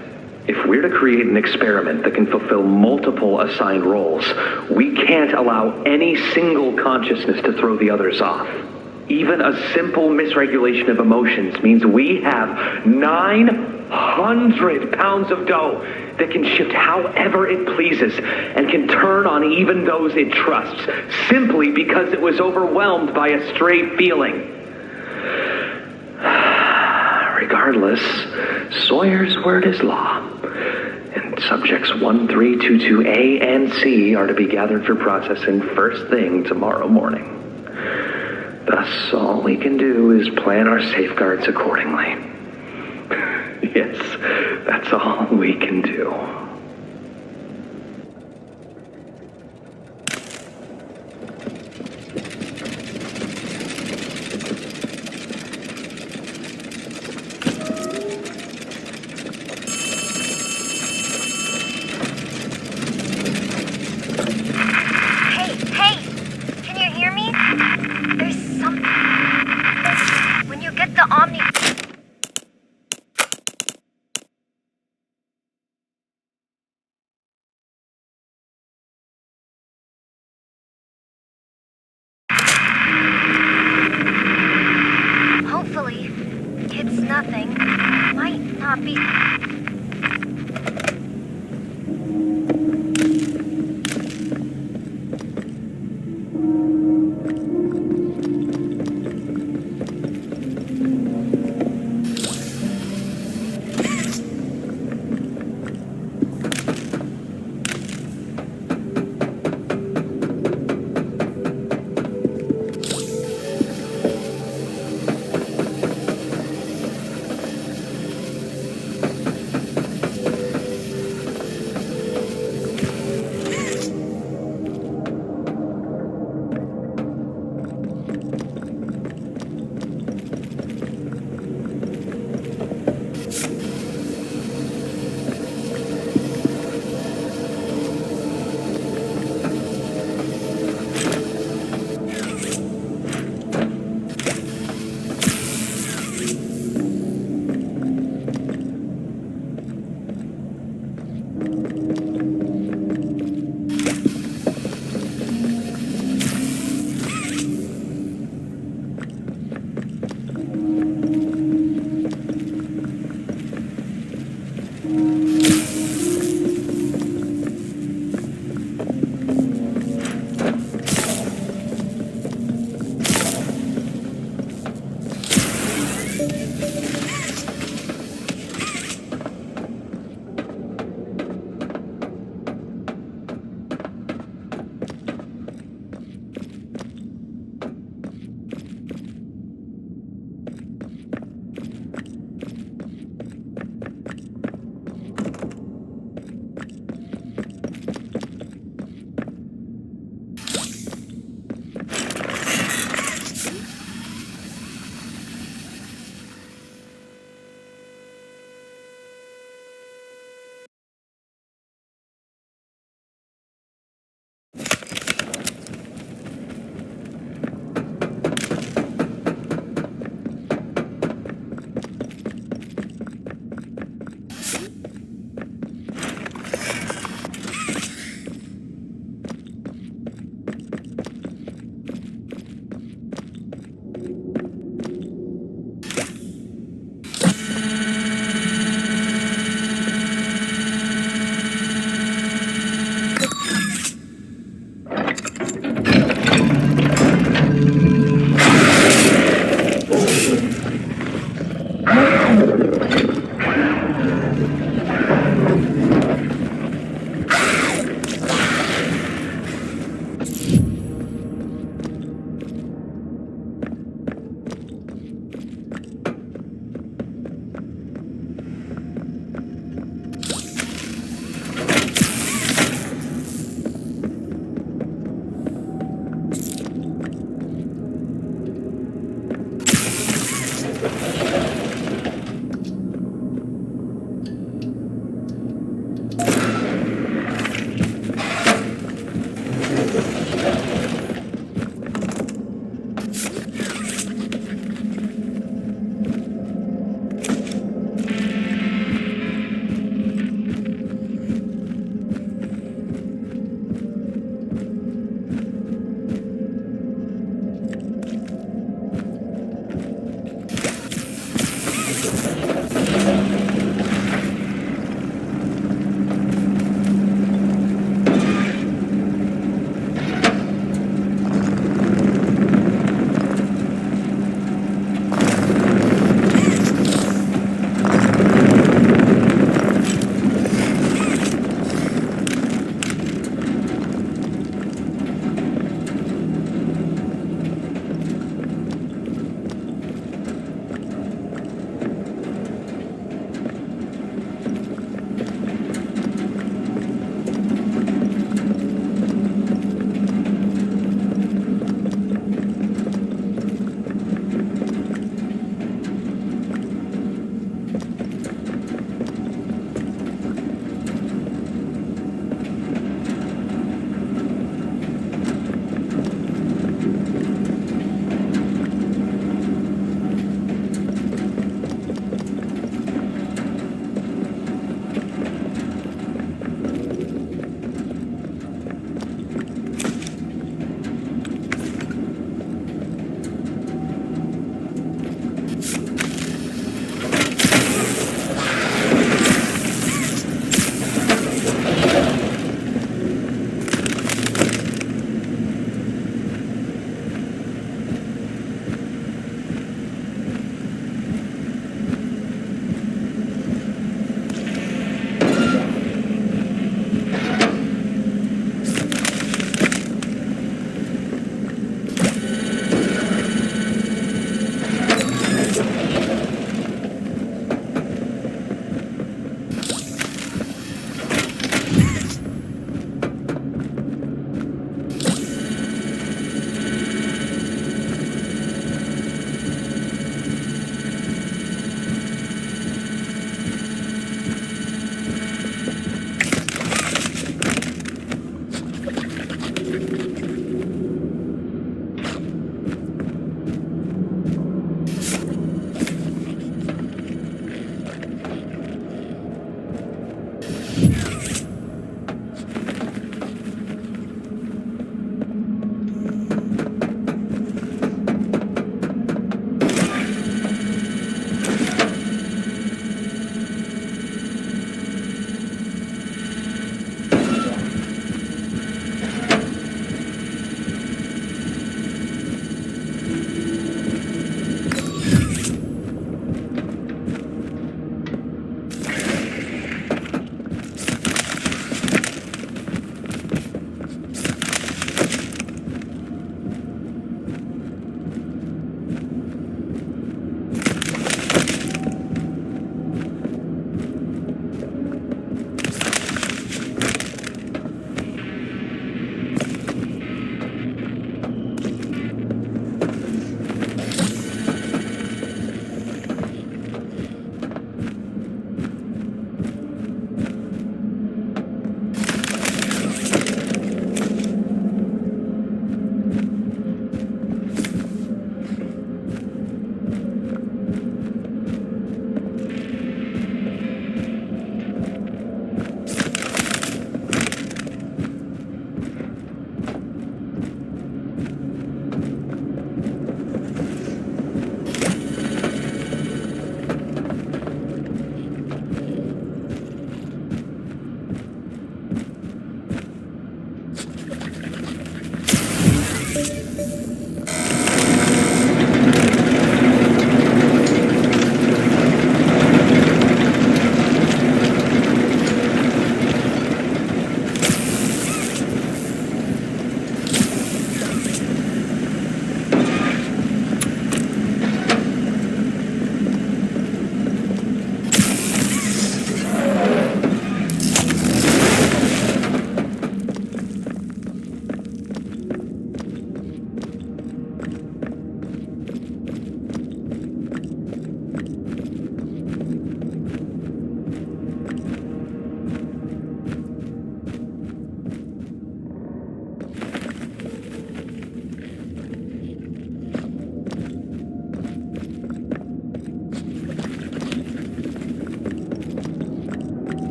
If we're to create an experiment that can fulfill multiple assigned roles, we can't allow any single consciousness to throw the others off. Even a simple misregulation of emotions means we have 900 pounds of dough that can shift however it pleases and can turn on even those it trusts, simply because it was overwhelmed by a stray feeling. Regardless, Sawyer's word is law, and subjects 1322A and C are to be gathered for processing first thing tomorrow morning. Thus, all we can do is plan our safeguards accordingly. Yes, that's all we can do. Hey, can you hear me? There's something. When you get the Omni... Hopefully, it's nothing. Might not be...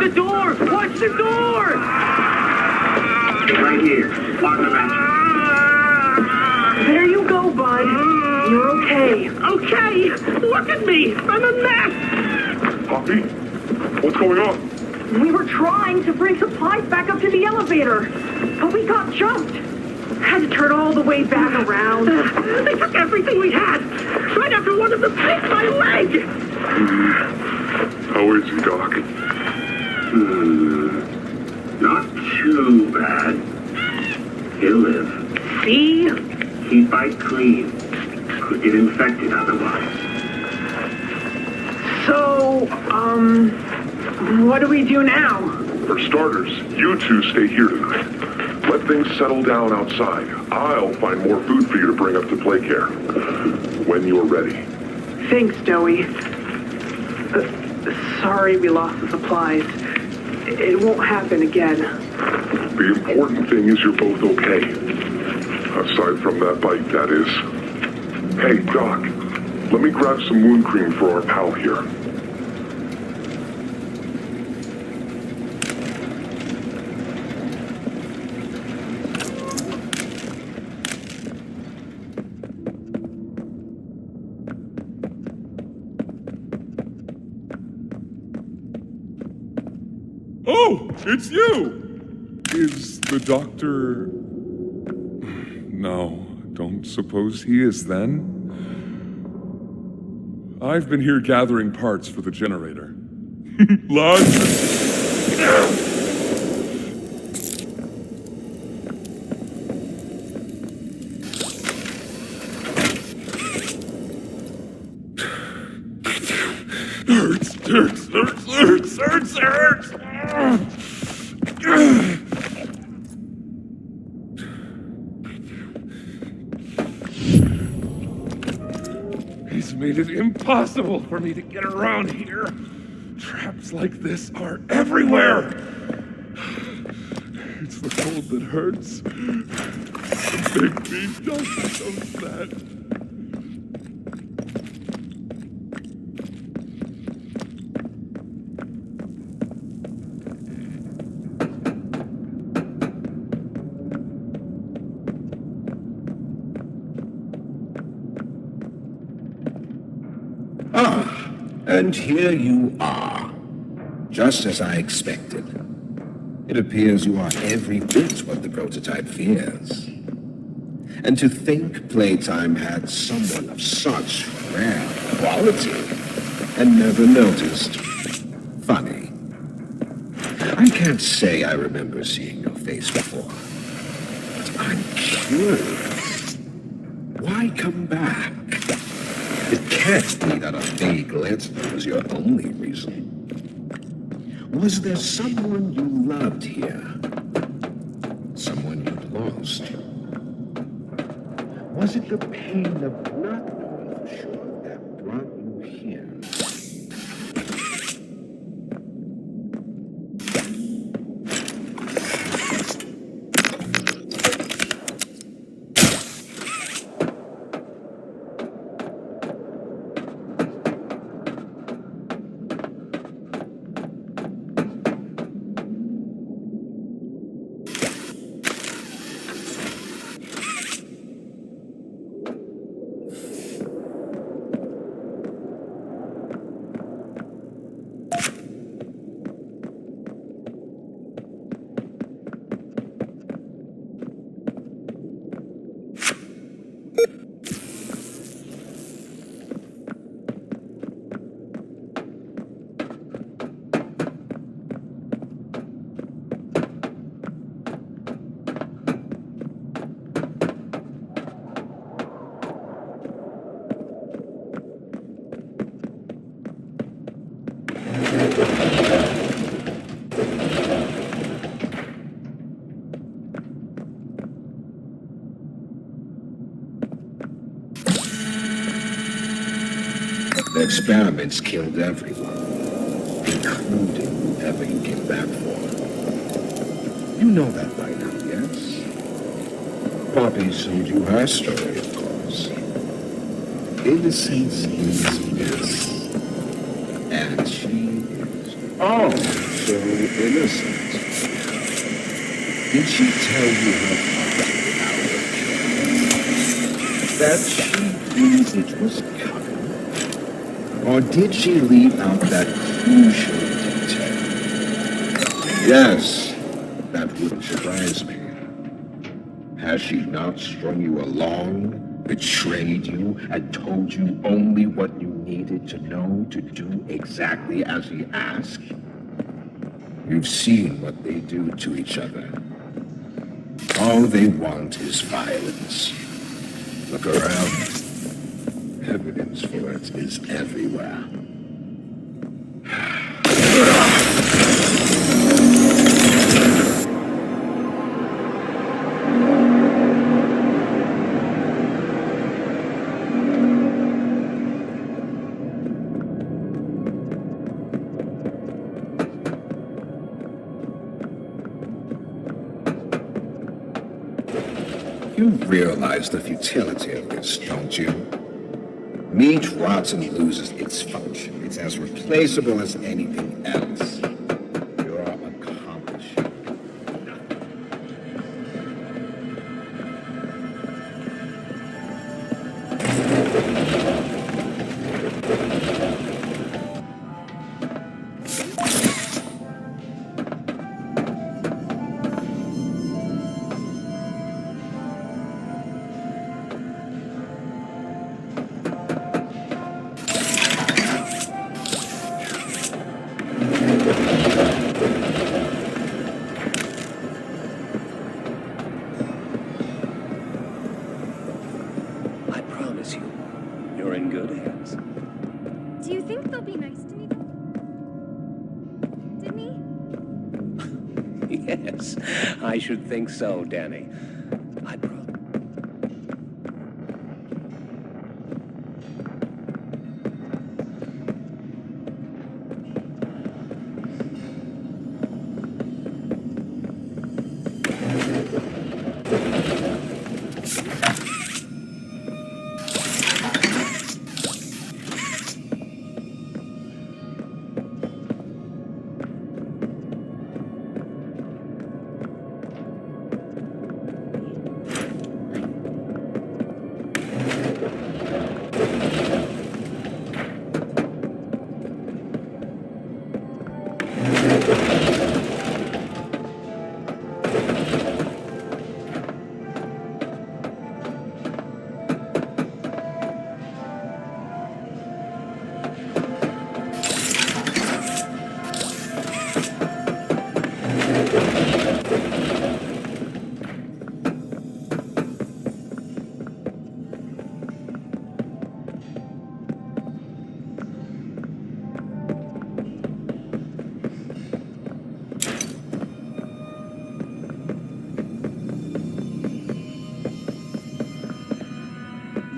the door! Watch the door! Right here, on the bench. There you go, bud. You're okay. Okay! Look at me! I'm a mess! Poppy? What's going on? We were trying to bring supplies back up to the elevator, but we got jumped. Had to turn all the way back around. They took everything we had, right after one of them bit my leg! How is he, Doc? Not too bad. He'll live. See? He'd bite clean. Could get infected otherwise. So, what do we do now? For starters, you two stay here tonight. Let things settle down outside. I'll find more food for you to bring up to Playcare. When you're ready. Thanks, Joey. Sorry we lost the supplies. It won't happen again. The important thing is you're both okay. Aside from that bite, that is. Hey, Doc, let me grab some wound cream for our pal here. Oh, it's you! Is the doctor... No, don't suppose he is then? I've been here gathering parts for the generator. Lots hurts! He's made it impossible for me to get around here. Traps like this are everywhere. It's the cold that hurts. The big beat doesn't so sad. And here you are, just as I expected. It appears you are every bit what the prototype fears. And to think Playtime had someone of such rare quality and never noticed. Funny. I can't say I remember seeing your face before, but I'm curious. Why come back? It can't be that a vague letter was your only reason. Was there someone you loved here? Someone you'd lost? Was it the pain of not knowing for sure that brought you here? The experiments killed everyone, including whoever you came back for. You know that by now, yes? Poppy told you her story, of course. Innocence is bliss, and she is Oh, so innocent. Did she tell you her father that she knew it was coming? Or did she leave out that crucial detail? Yes, that wouldn't surprise me. Has she not strung you along, betrayed you, and told you only what you needed to know to do exactly as he asked? You've seen what they do to each other. All they want is violence. Look around. Evidence for it is everywhere. You realize the futility of this, don't you? Meat rots and loses its function. It's as replaceable as anything else. You're accomplishing nothing. I promise you, you're in good hands. Do you think they'll be nice to me? Didn't he? Yes, I should think so, Danny. I promise.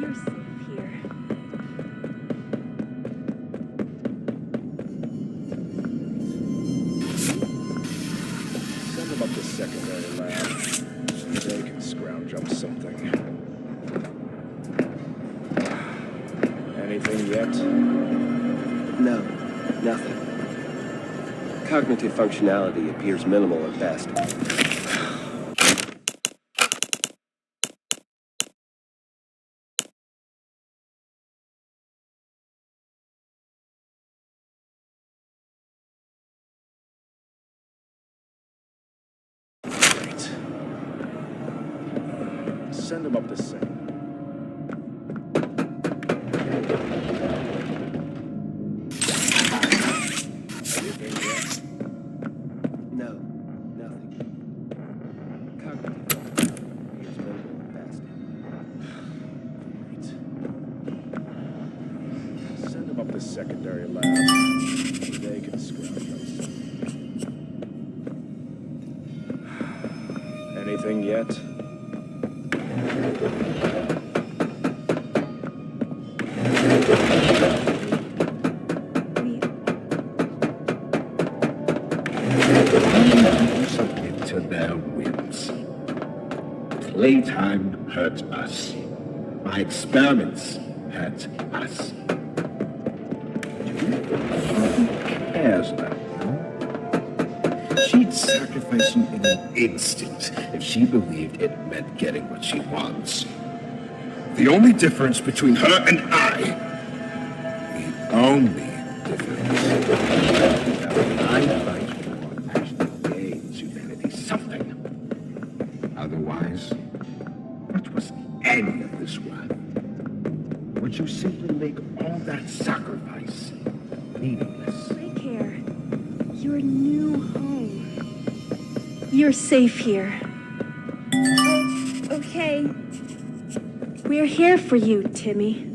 You're safe here. Send them up to secondary lab. They can scrounge up something. Anything yet? No, nothing. Cognitive functionality appears minimal at best. Great. Send them up to second. Anything yet? No, nothing. Cognitive appears minimal at best. Great. Send them up to secondary lab. They can scrounge up something. Anything yet? Submit to their whims. Playtime hurt us. My experiments hurt us. Who cares about you? She'd sacrifice you in an instant if she believed it meant getting what she wants. The only difference between her and the only difference, is that when I fight war actually gains humanity something. Otherwise, what was any of this worth? Would you simply make all that sacrifice meaningless? Take care. Your new home. You're safe here. Oh, okay. We're here for you, Timmy.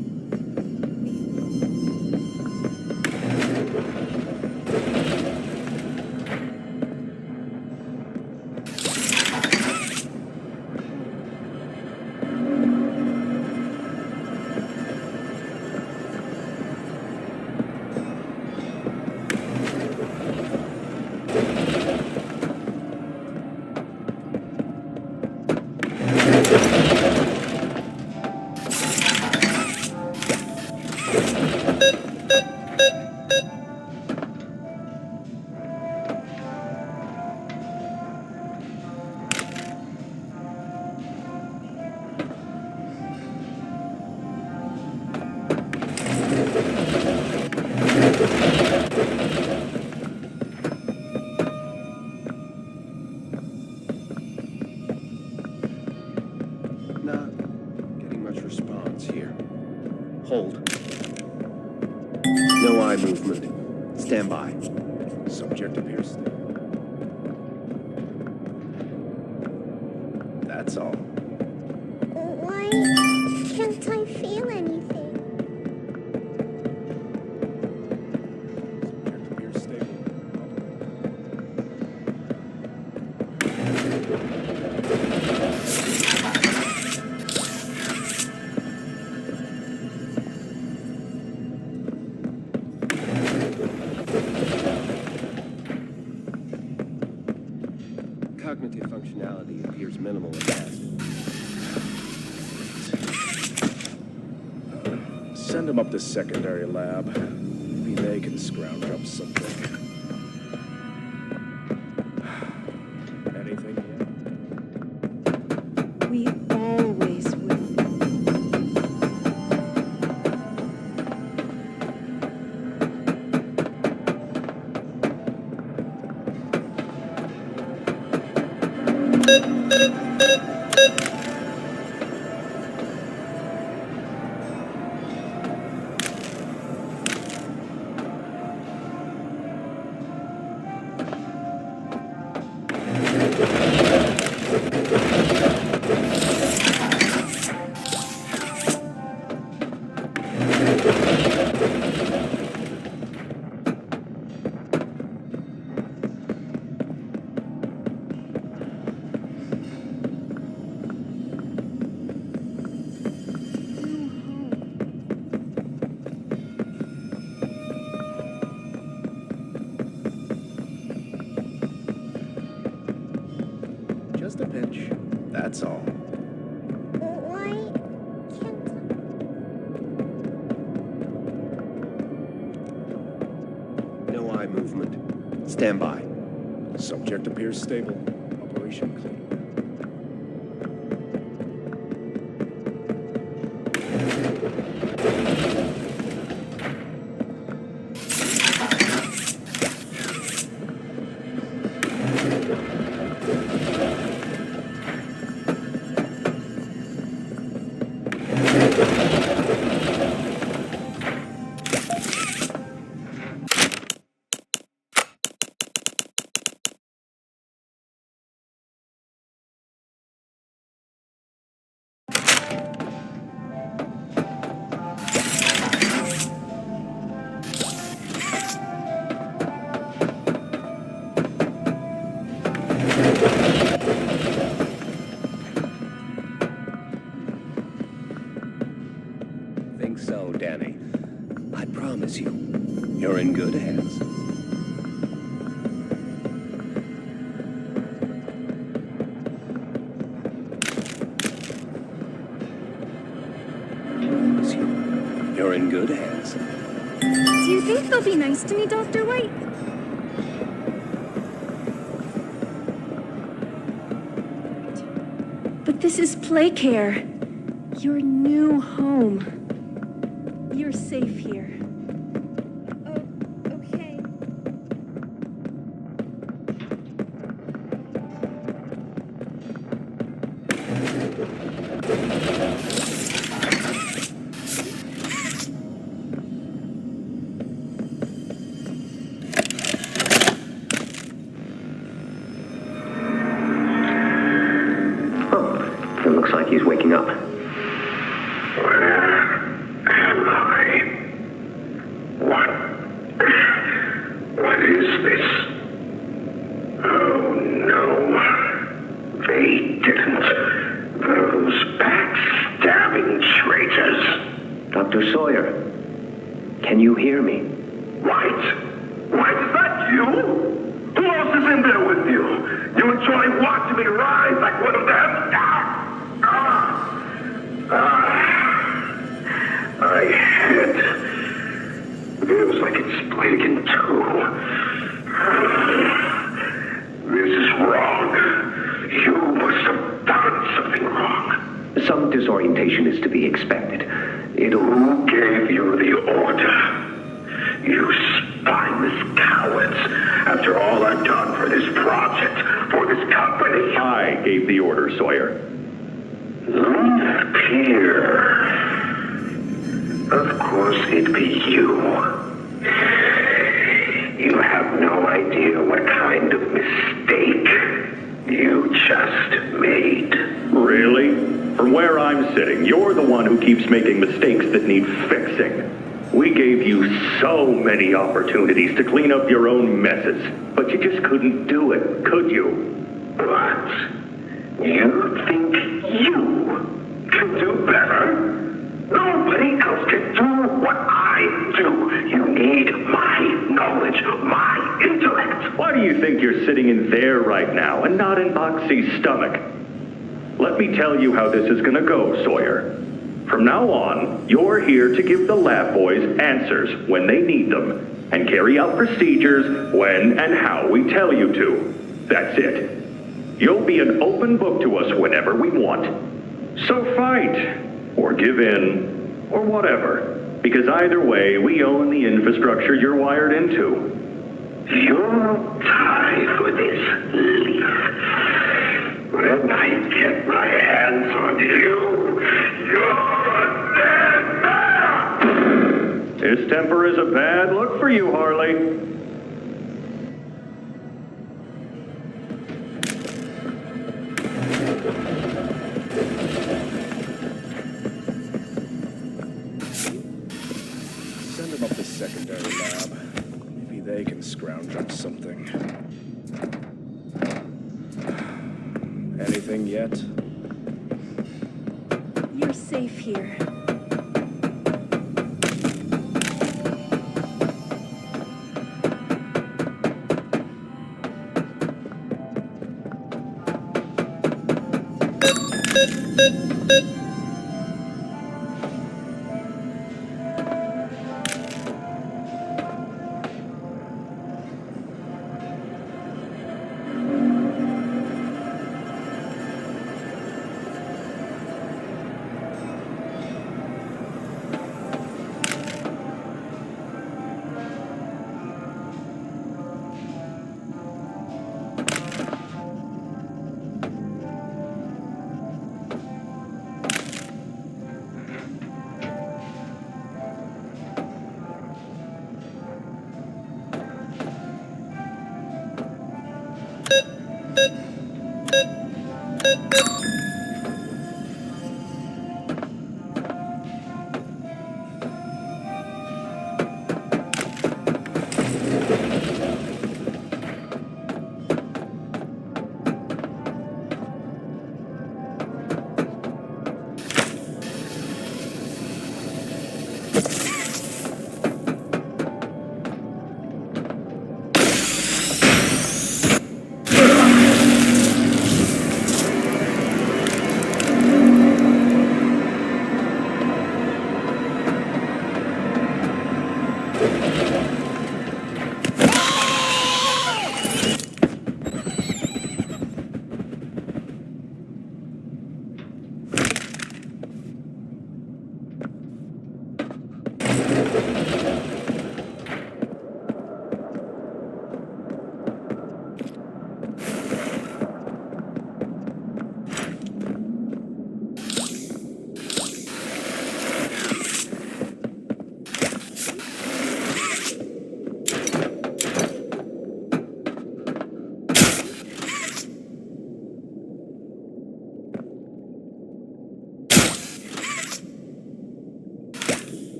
Not getting much response here. Hold. No eye movement. Stand by. Subject appears stable. That's all. Why can't I feel anything? Subject appears stable. Cognitive functionality appears minimal at best. Send them up to secondary lab. Maybe they can scrounge up something. Anything yet? We always will. Just a pinch. That's all. Why can't No eye movement. Stand by. Subject appears stable. Operation clean. Think so, Danny. I promise you, you're in good hands. Promise you, you're in good hands. Do you think they'll be nice to me, Dr. White? This is Playcare. Your new home. You're safe here. Oh, okay. It looks like he's waking up. Where am I? What is this? Oh no. They didn't. Those backstabbing traitors. Dr. Sawyer, can you hear me? White? White, is that you? Who else is in there with you? You enjoy watching me rise like one of them? My head feels like it's split in two. This is wrong. You must have done something wrong. Some disorientation is to be expected. Who gave you the order? You spineless cowards. After all I've done for this project, for this company. I gave the order, Sawyer. Pierre. Of course it'd be you. You have no idea what kind of mistake you just made. Really? From where I'm sitting, you're the one who keeps making mistakes that need fixing. We gave you so many opportunities to clean up your own messes, but you just couldn't do it, could you? What? You think you can do better? Nobody else can do what I do. You need my knowledge, my intellect. Why do you think you're sitting in there right now and not in Boxy's stomach? Let me tell you how this is gonna go, Sawyer. From now on, you're here to give the lab boys answers when they need them, and carry out procedures when and how we tell you to. That's it. You'll be an open book to us whenever we want. So fight, or give in, or whatever. Because either way, we own the infrastructure you're wired into. You'll die for this, Leaf. When I get my hands on you, you're a dead man! His temper is a bad look for you, Harley. Send them up to secondary lab. Maybe they can scrounge up something. Anything yet? You're safe here.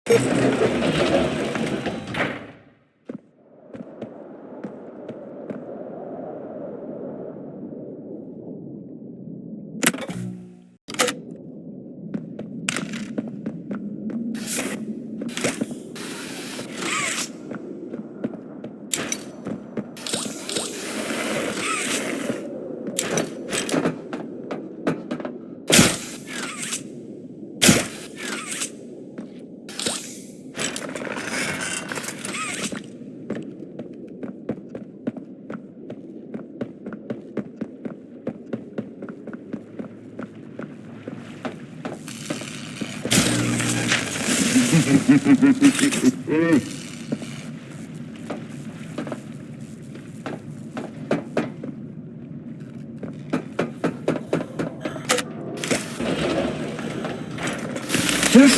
Just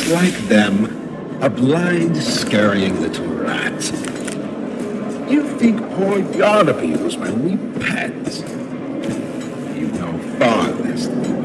like them, a blind, scurrying little rat. You think poor Yarnaby was my only pet? You know far less than me.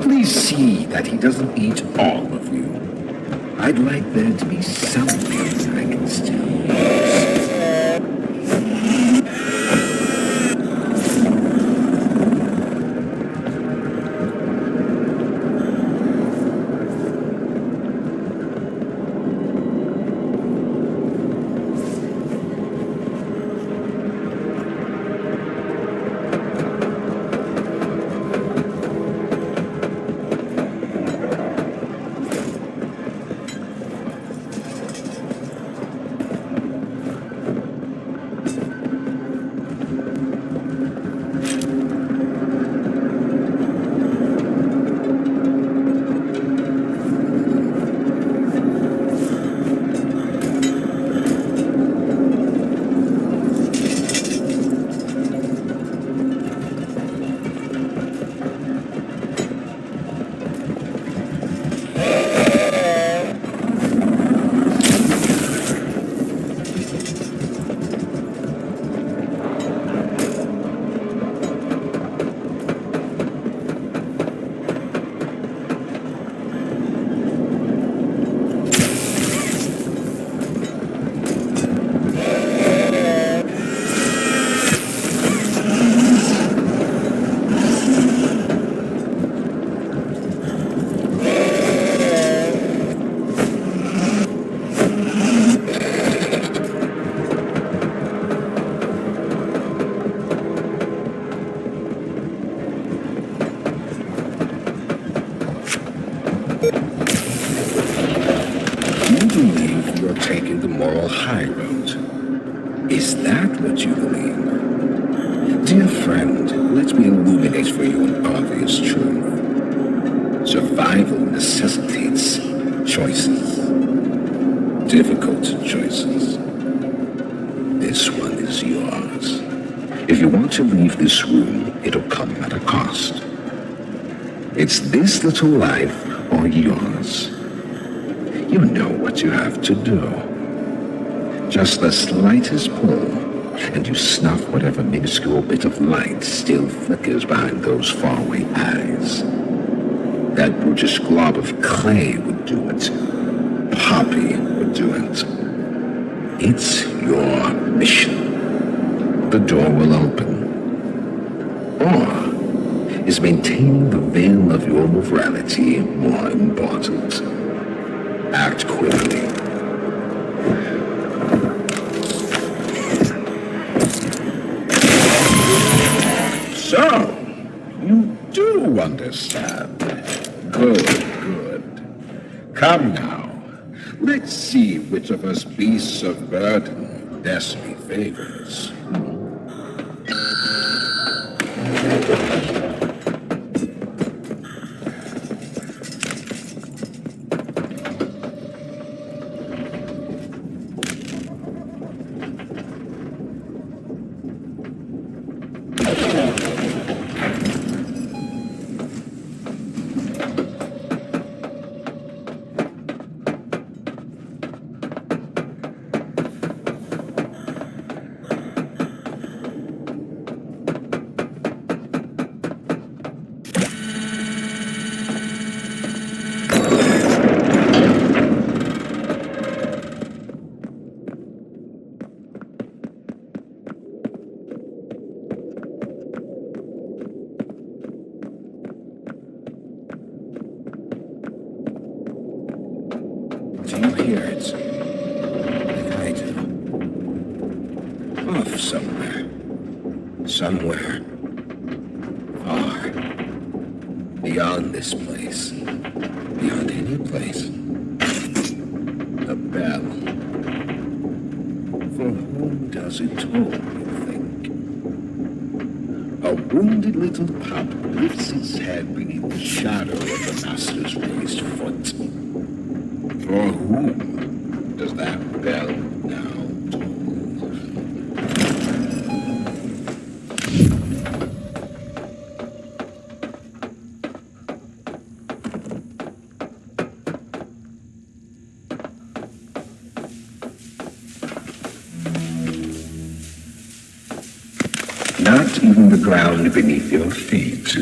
Please see that he doesn't eat all of you. I'd like there to be something I can still use. you're taking the moral high road. Is that what you believe? Dear friend, let me illuminate for you an obvious truth. Survival necessitates choices. Difficult choices. This one is yours. If you want to leave this room, it'll come at a cost. It's this little life or yours. You know what you have to do. Just the slightest pull, and you snuff whatever minuscule bit of light still flickers behind those faraway eyes. That brutish glob of clay would do it. Poppy would do it. It's your mission. The door will open. Or is maintaining the veil of your morality more important? Act quickly. So, you do understand. Good, good. Come now. Let's see which of us beasts of burden Destiny favors. Do you hear it? Like I do. Off somewhere. Somewhere. Far. Beyond this place. Beyond any place. A bell. For whom does it toll, you think? A wounded little pup lifts its head beneath the shadow of the master's raised foot. For whom does that bell now toll? Not even the ground beneath your feet.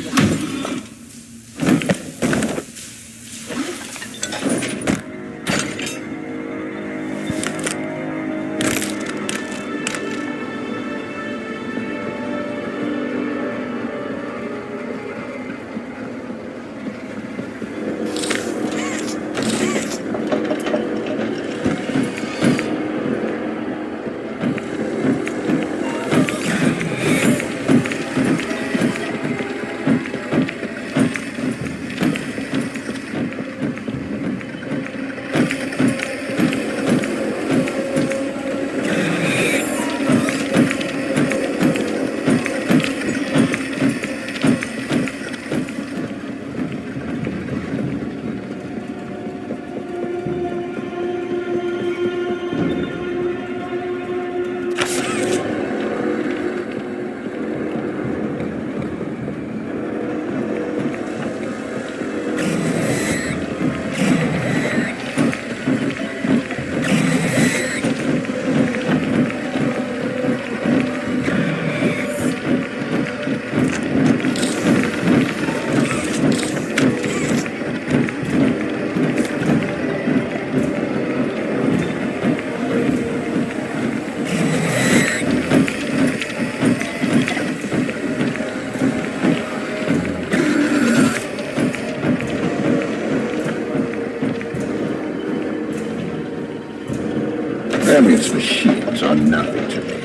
Its machines are nothing to me.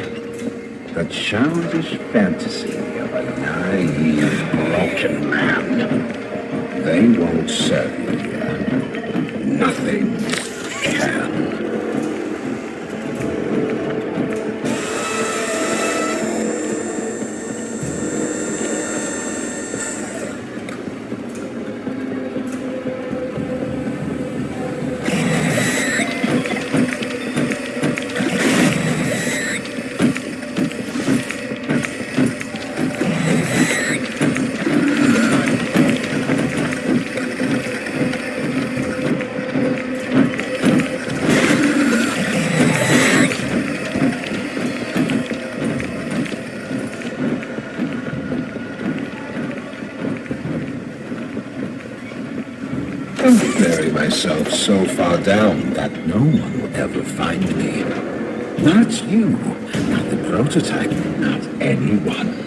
The childish fantasy of a naive, broken man. They won't serve you here. Nothing can. myself so far down that no one will ever find me. Not you, not the prototype, not anyone.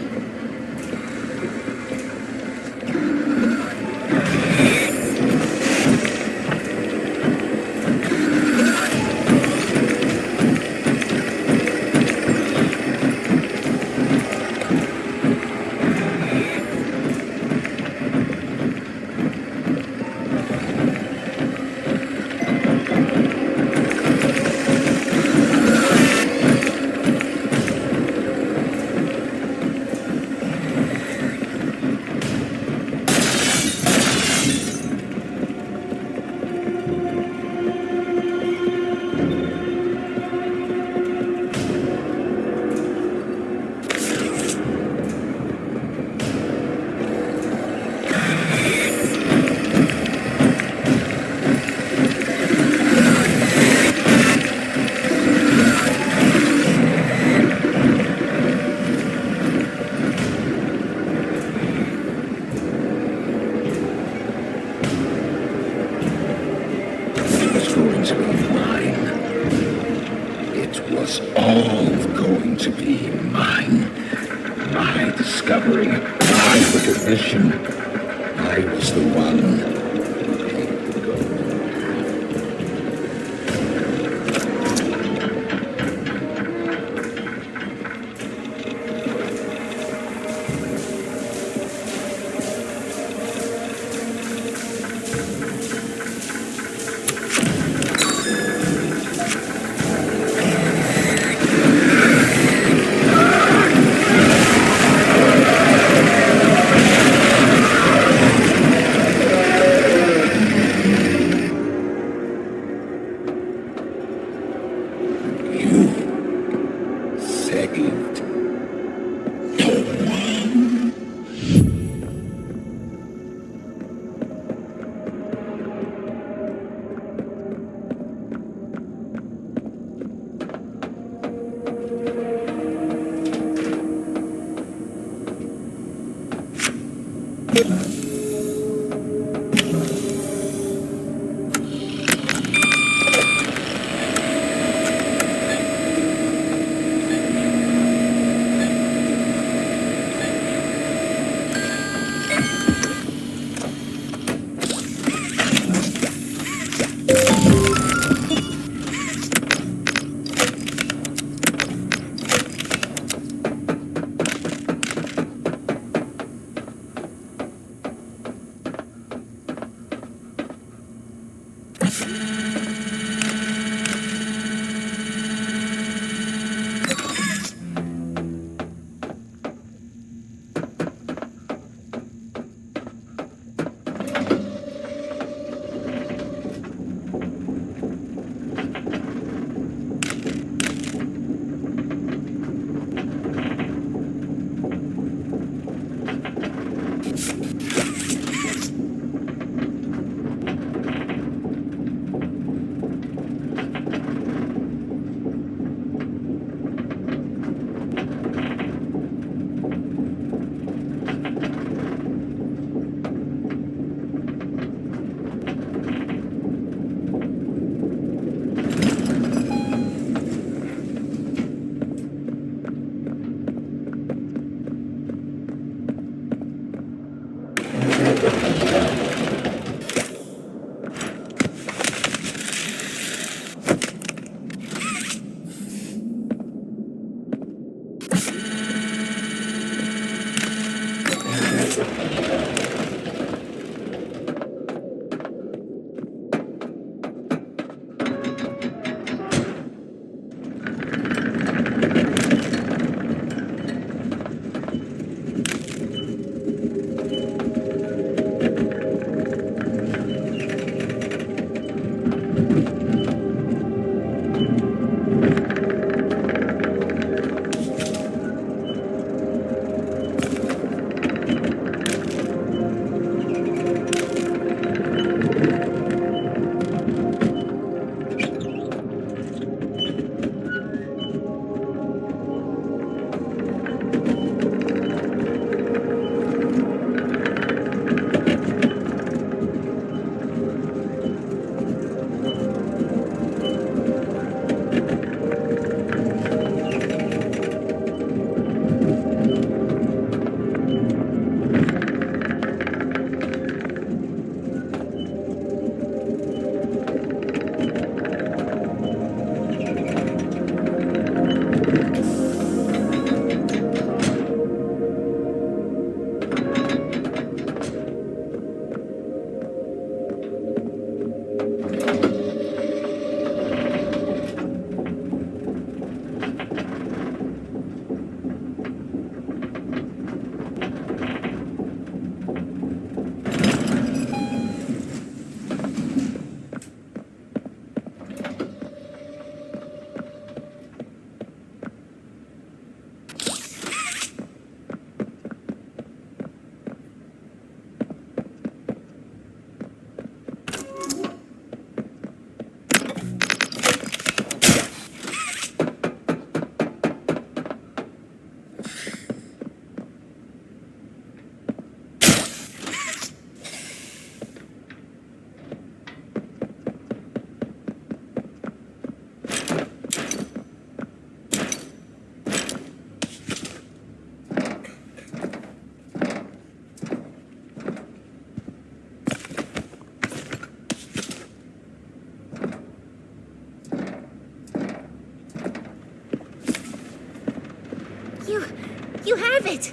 You have it!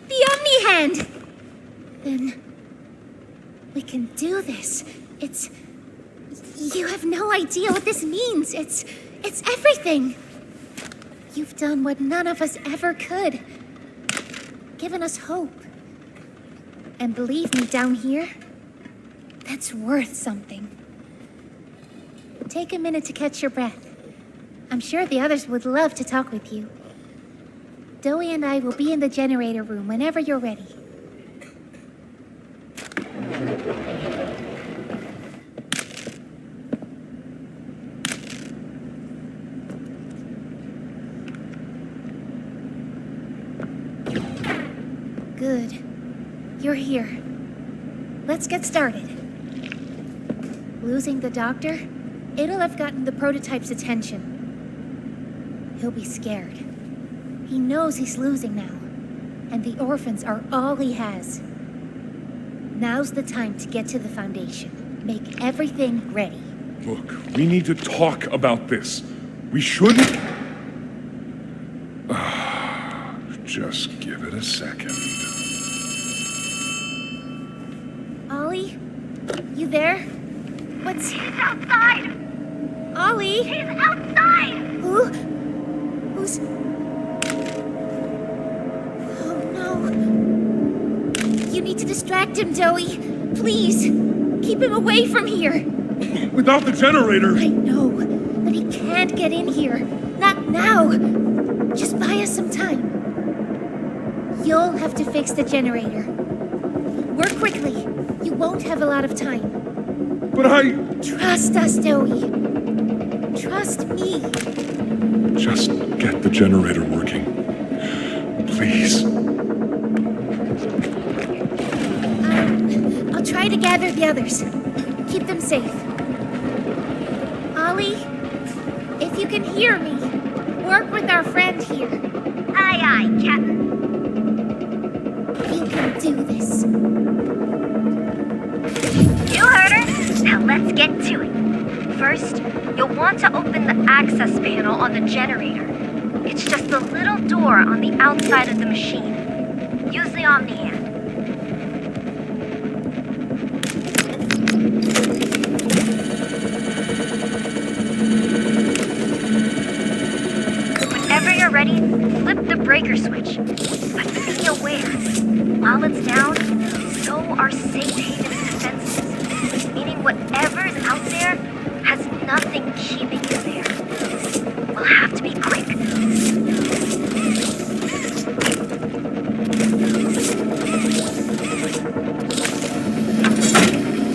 The Omni Hand! Then we can do this. You have no idea what this means. It's everything. You've done what none of us ever could. Given us hope. And believe me, down here, that's worth something. Take a minute to catch your breath. I'm sure the others would love to talk with you. Dowie and I will be in the generator room whenever you're ready. Good. You're here. Let's get started. Losing the doctor? It'll have gotten the prototype's attention. He'll be scared. He knows he's losing now, and the orphans are all he has. Now's the time to get to the Foundation. Make everything ready. Look, we need to talk about this. We should... Just give it a second. Ollie? You there? He's outside! Ollie? He's outside! Who's... Oh no. You need to distract him, Dowie. Please. Keep him away from here. Without the generator! I know, but he can't get in here. Not now. Just buy us some time. You'll have to fix the generator. Work quickly. You won't have a lot of time. But I... Trust us, Dowie. Trust me. Just get the generator working. Please. I'll try to gather the others. Keep them safe. Ollie, if you can hear me, work with our friend here. Aye, aye, Captain. You can do this. You heard her. Now let's get to it. First, you'll want to open the access panel on the generator. It's just a little door on the outside of the machine. Use the Omni Hand. Whenever you're ready, flip the breaker switch. But be aware, while it's down, so are Safe Haven's defenses. Meaning whatever's out there has nothing keeping you there. We'll have to be quick.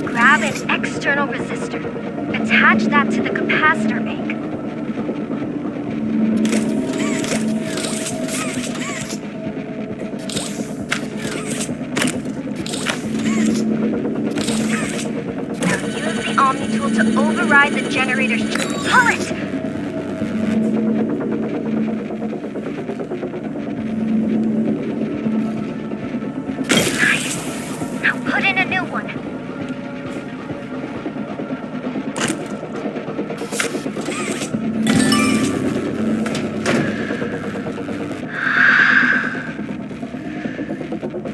Grab an external resistor. Attach that to the capacitor bank. Omni tool to override the generator's... Pull it! Nice. Now put in a new one.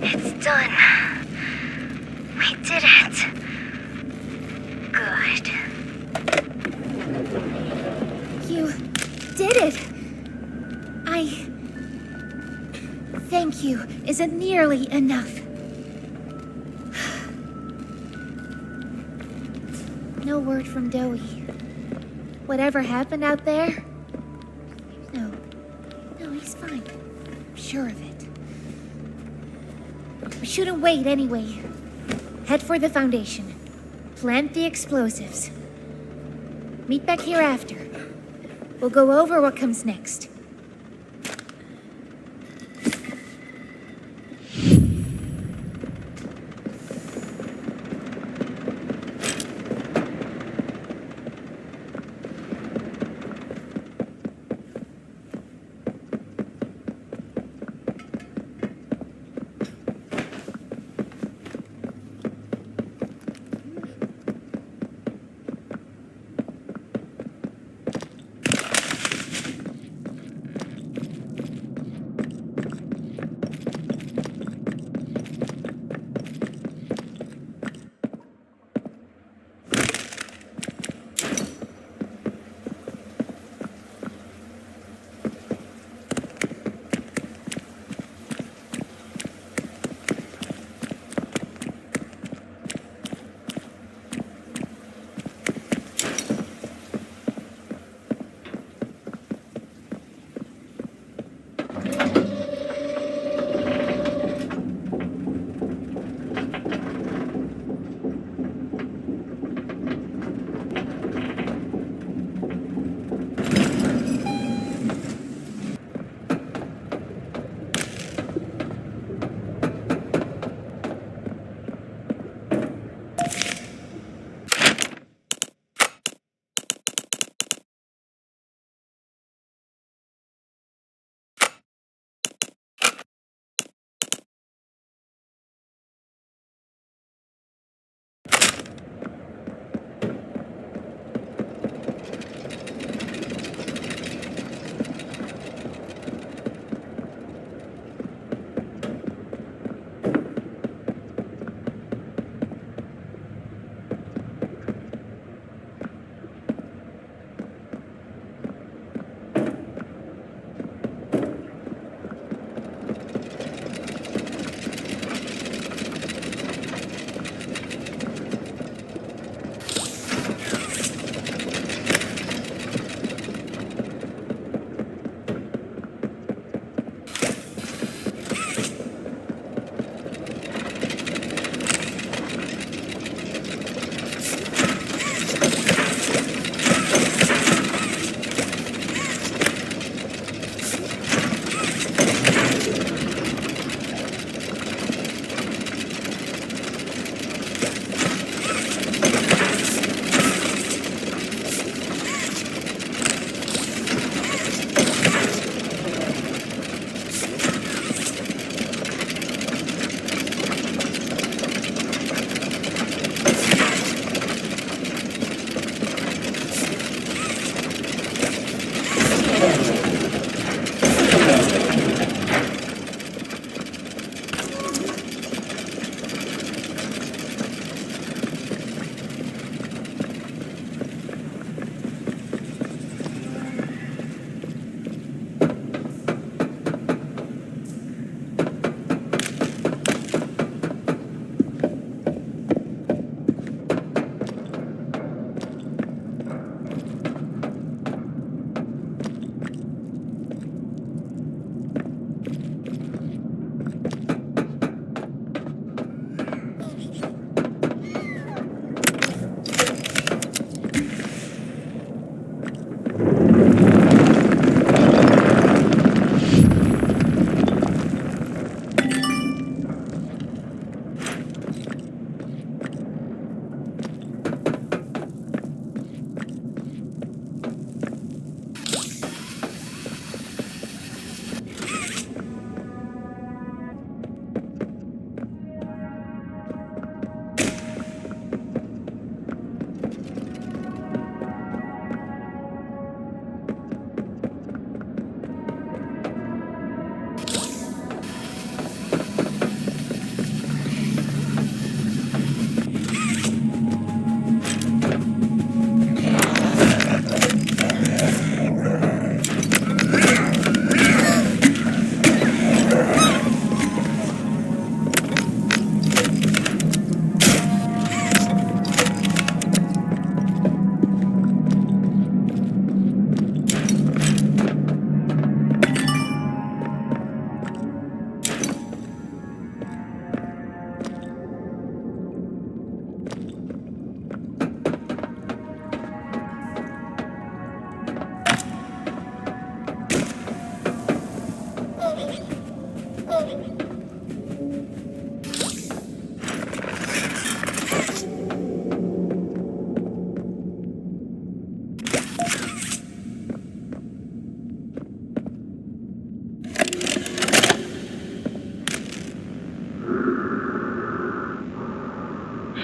It's done. We did it. Good. You did it! Thank you isn't nearly enough. No word from Dowie. Whatever happened out there? No, he's fine. I'm sure of it. We shouldn't wait anyway. Head for the Foundation. Plant the explosives. Meet back here after. We'll go over what comes next.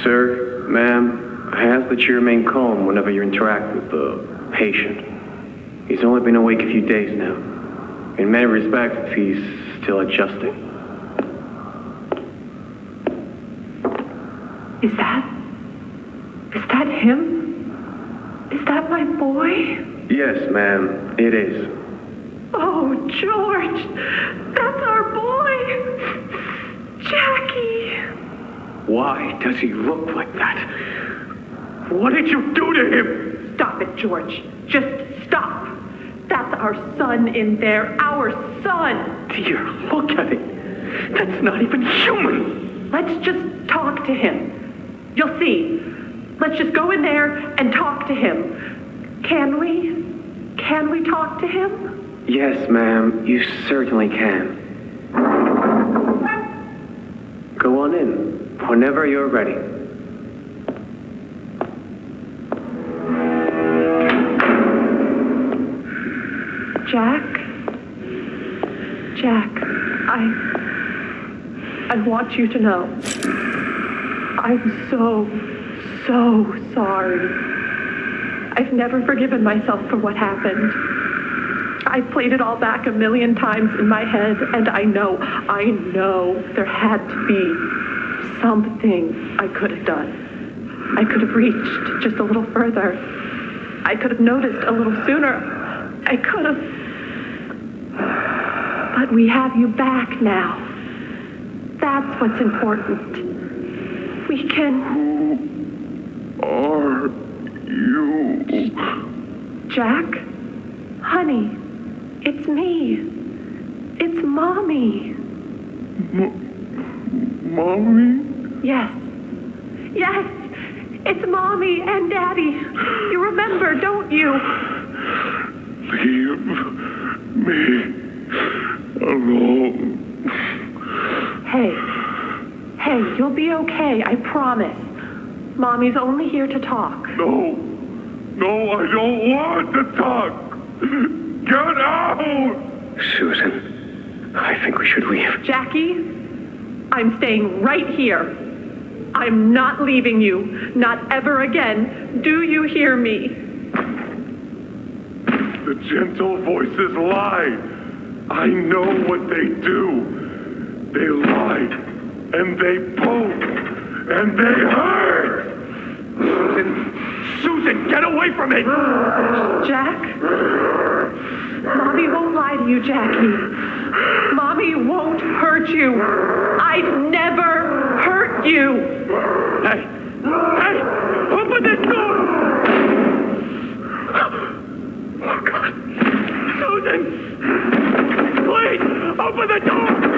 Sir, ma'am, I ask that you remain calm whenever you interact with the patient. He's only been awake a few days now. In many respects, he's still adjusting. Is that him? Is that my boy? Yes, ma'am, it is. Oh, George, that's our boy. Jackie. Why does he look like that? What did you do to him? Stop it, George. Just stop. That's our son in there. Our son. Dear, look at it. That's not even human. Let's just talk to him. You'll see. Let's just go in there and talk to him. Can we? Can we talk to him? Yes, ma'am, you certainly can. Go on in, whenever you're ready. Jack, I want you to know, I'm so sorry. I've never forgiven myself for what happened. I played it all back 1,000,000 times in my head, and I know there had to be something I could have done. I could have reached just a little further. I could have noticed a little sooner. I could have. But we have you back now. That's what's important. We can... Who are you? Jack? Honey, it's me. It's Mommy. Mommy? Yes. Yes! It's Mommy and Daddy. You remember, don't you? Leave me alone. Hey, you'll be okay, I promise. Mommy's only here to talk. No, I don't want to talk. Get out! Susan, I think we should leave. Jackie, I'm staying right here. I'm not leaving you. Not ever again. Do you hear me? The gentle voices lie. I know what they do. They lie, and they poke, and they hurt. Susan, get away from me! Jack? Mommy won't lie to you, Jackie. Mommy won't hurt you. I'd never hurt you. Hey! Hey! Open this door! Oh, God. Susan! Please! Open the door!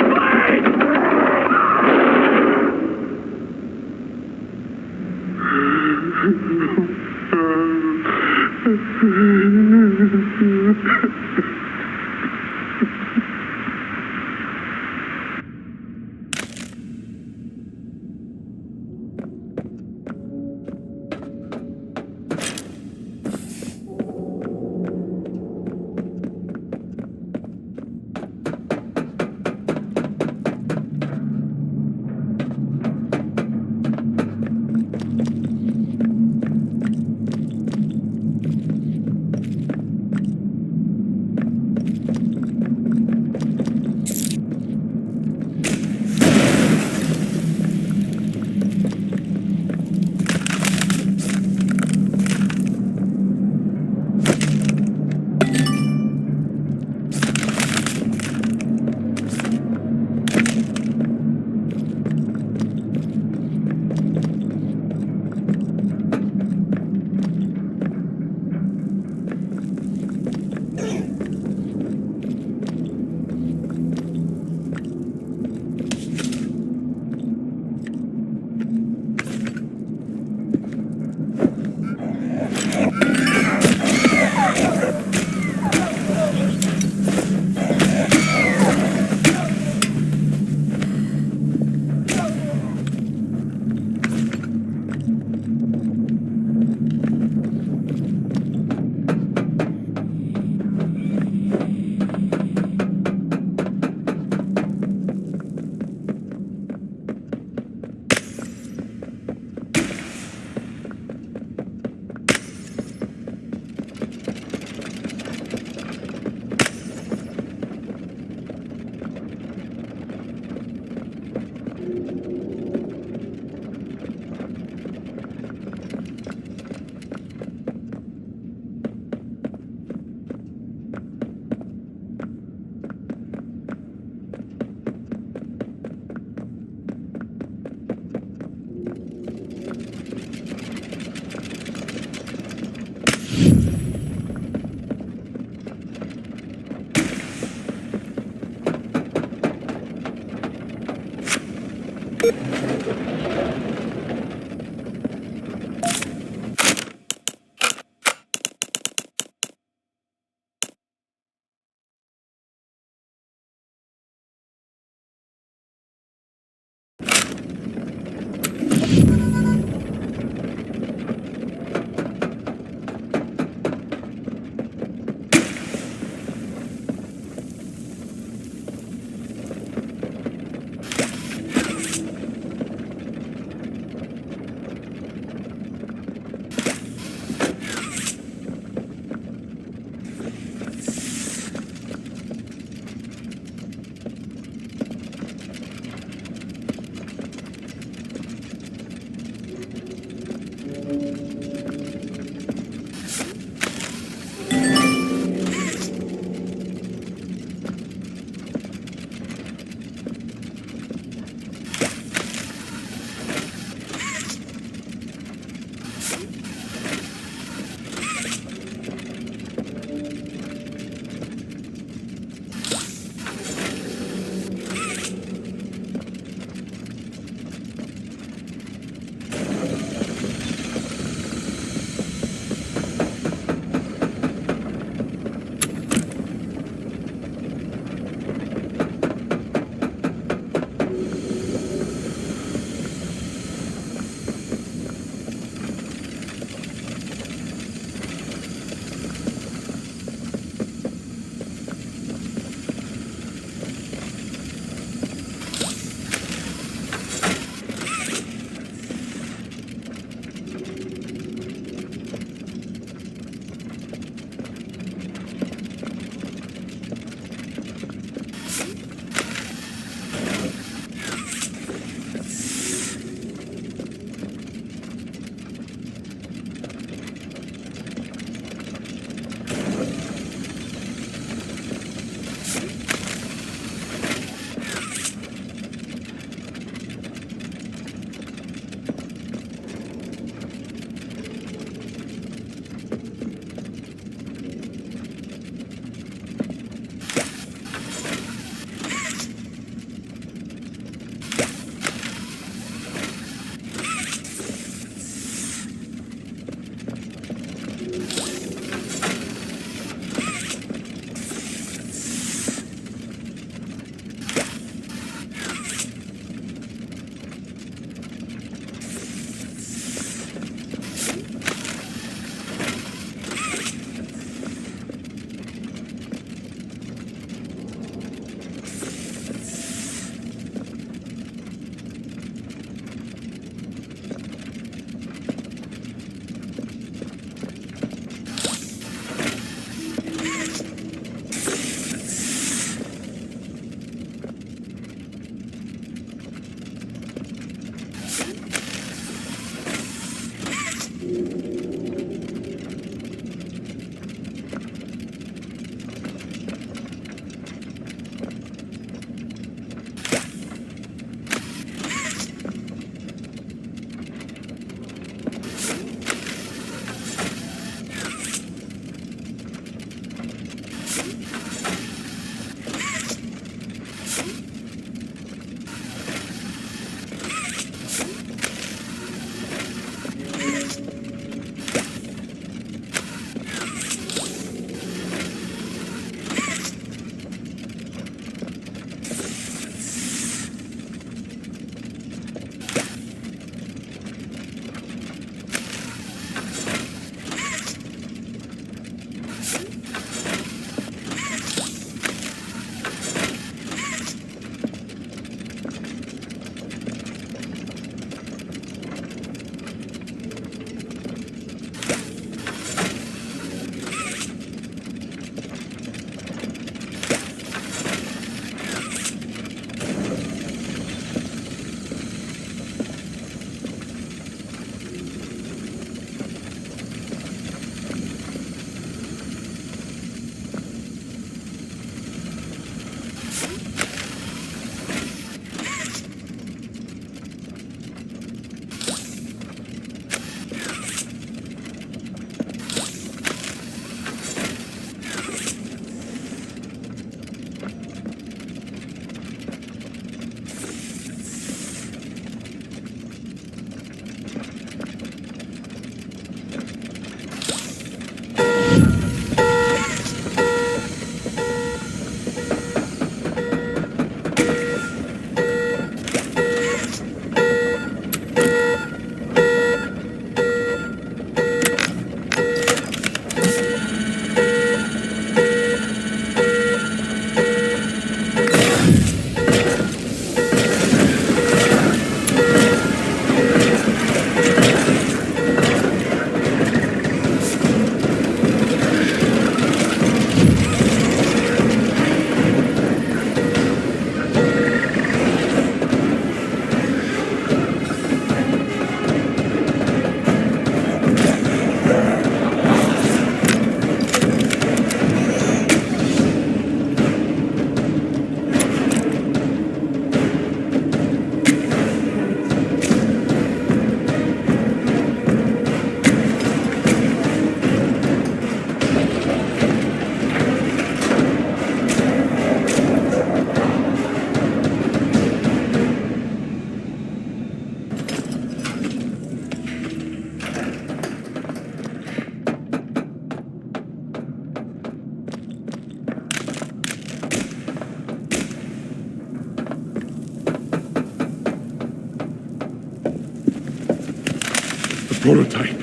prototype.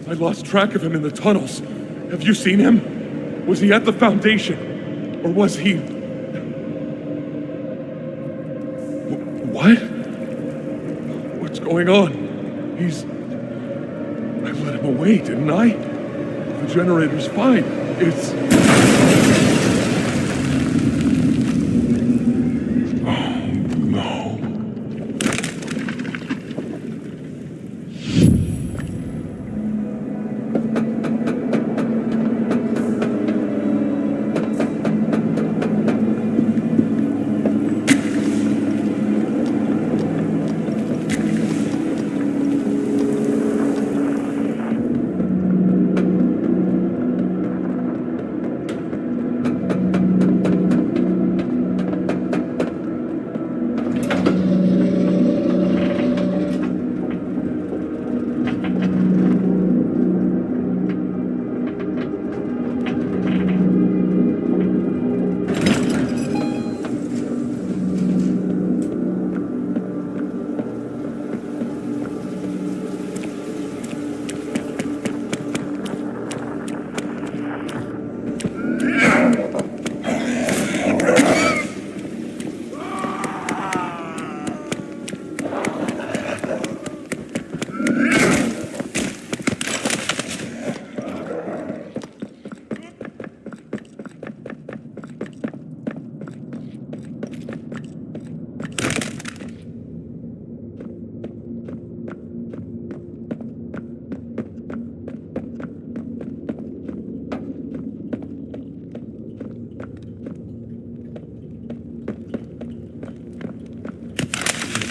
I lost track of him in the tunnels. Have you seen him? Was he at the Foundation? Or was he... What? What's going on? I let him away, didn't I? The generator's fine. It's...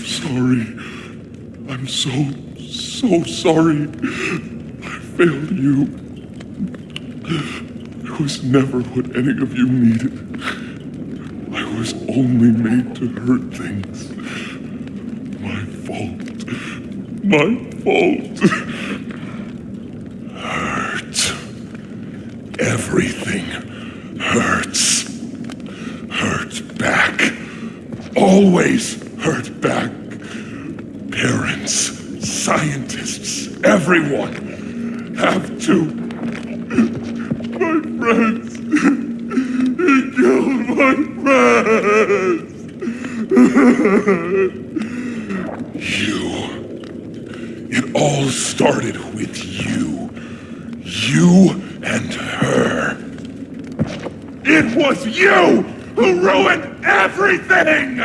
Sorry. I'm so sorry. I failed you. I was never what any of you needed. I was only made to hurt things. My fault. My fault. Hurt. Everything hurts. Hurt back. Always hurt back. Parents, scientists, everyone have to. My friends. He killed my friends. You. It all started with you. You and her. It was you who ruined everything!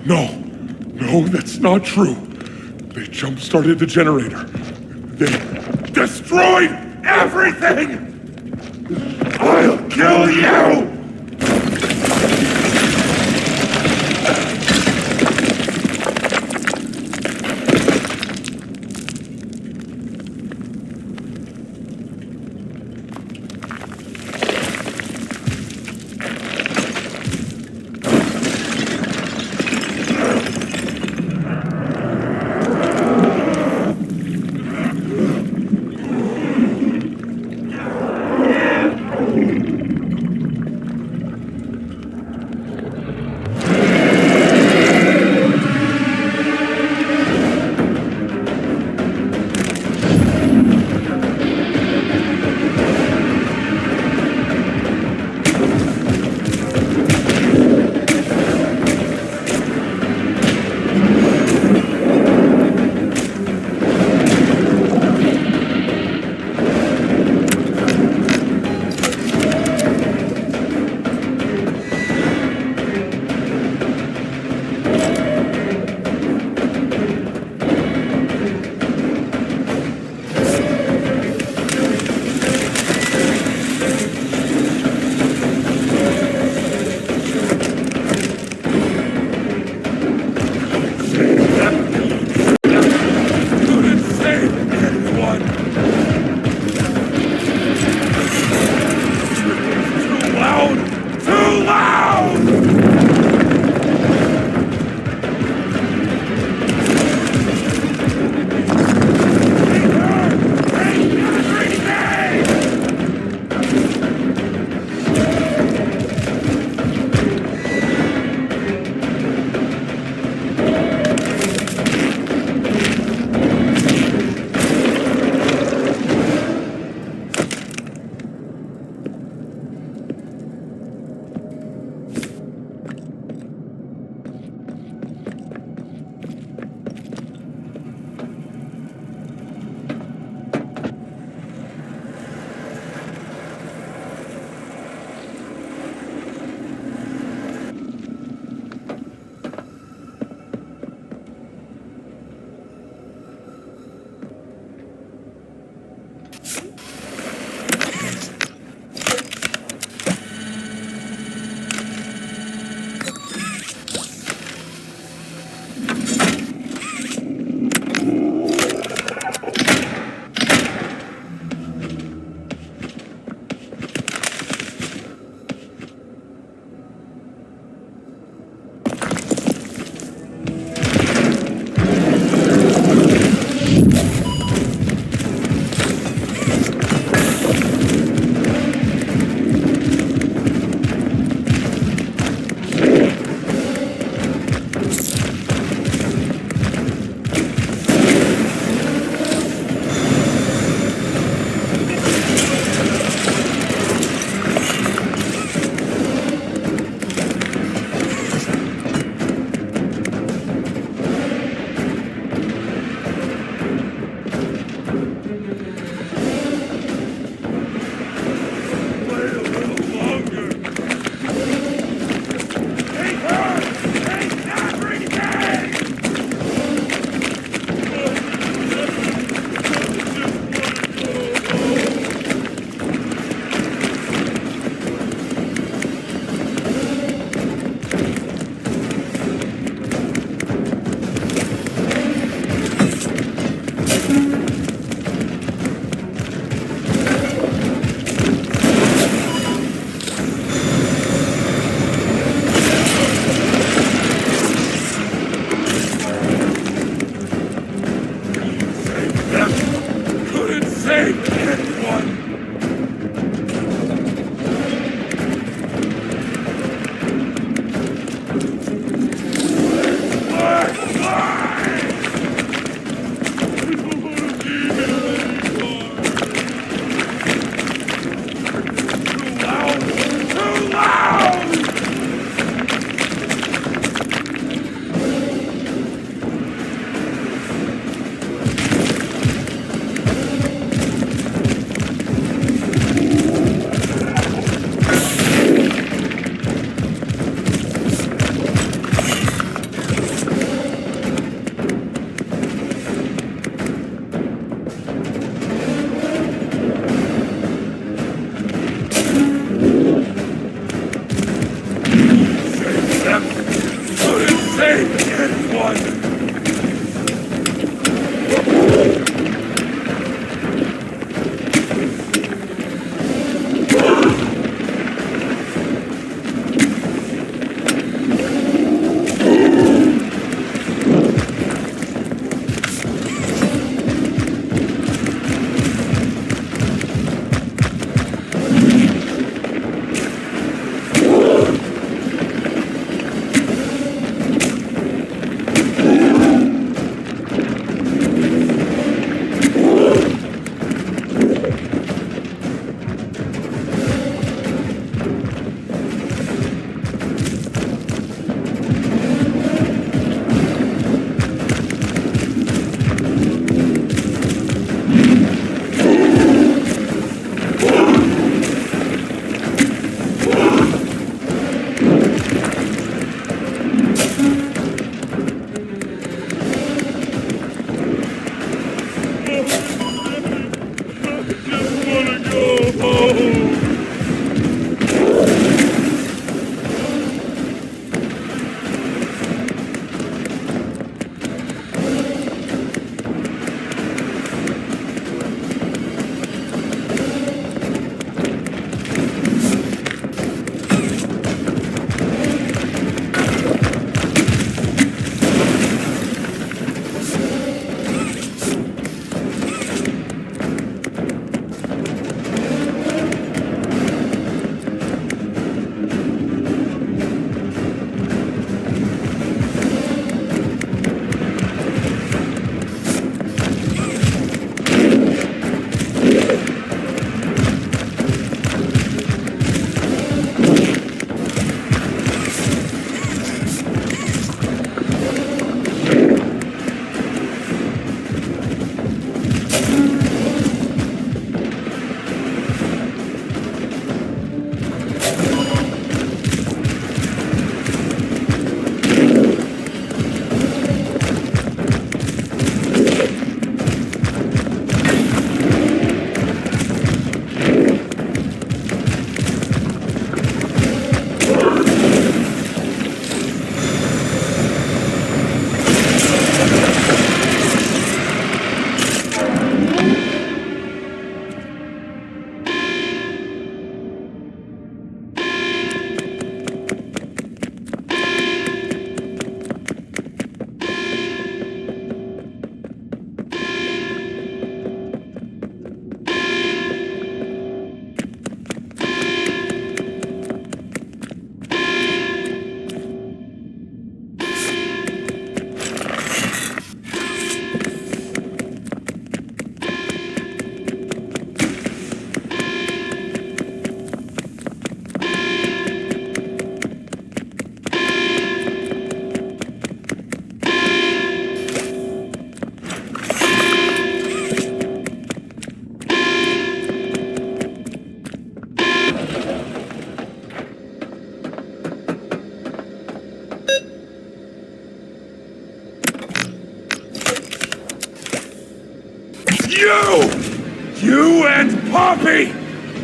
No, that's not true. They jump-started the generator. They destroyed everything! I'll kill you!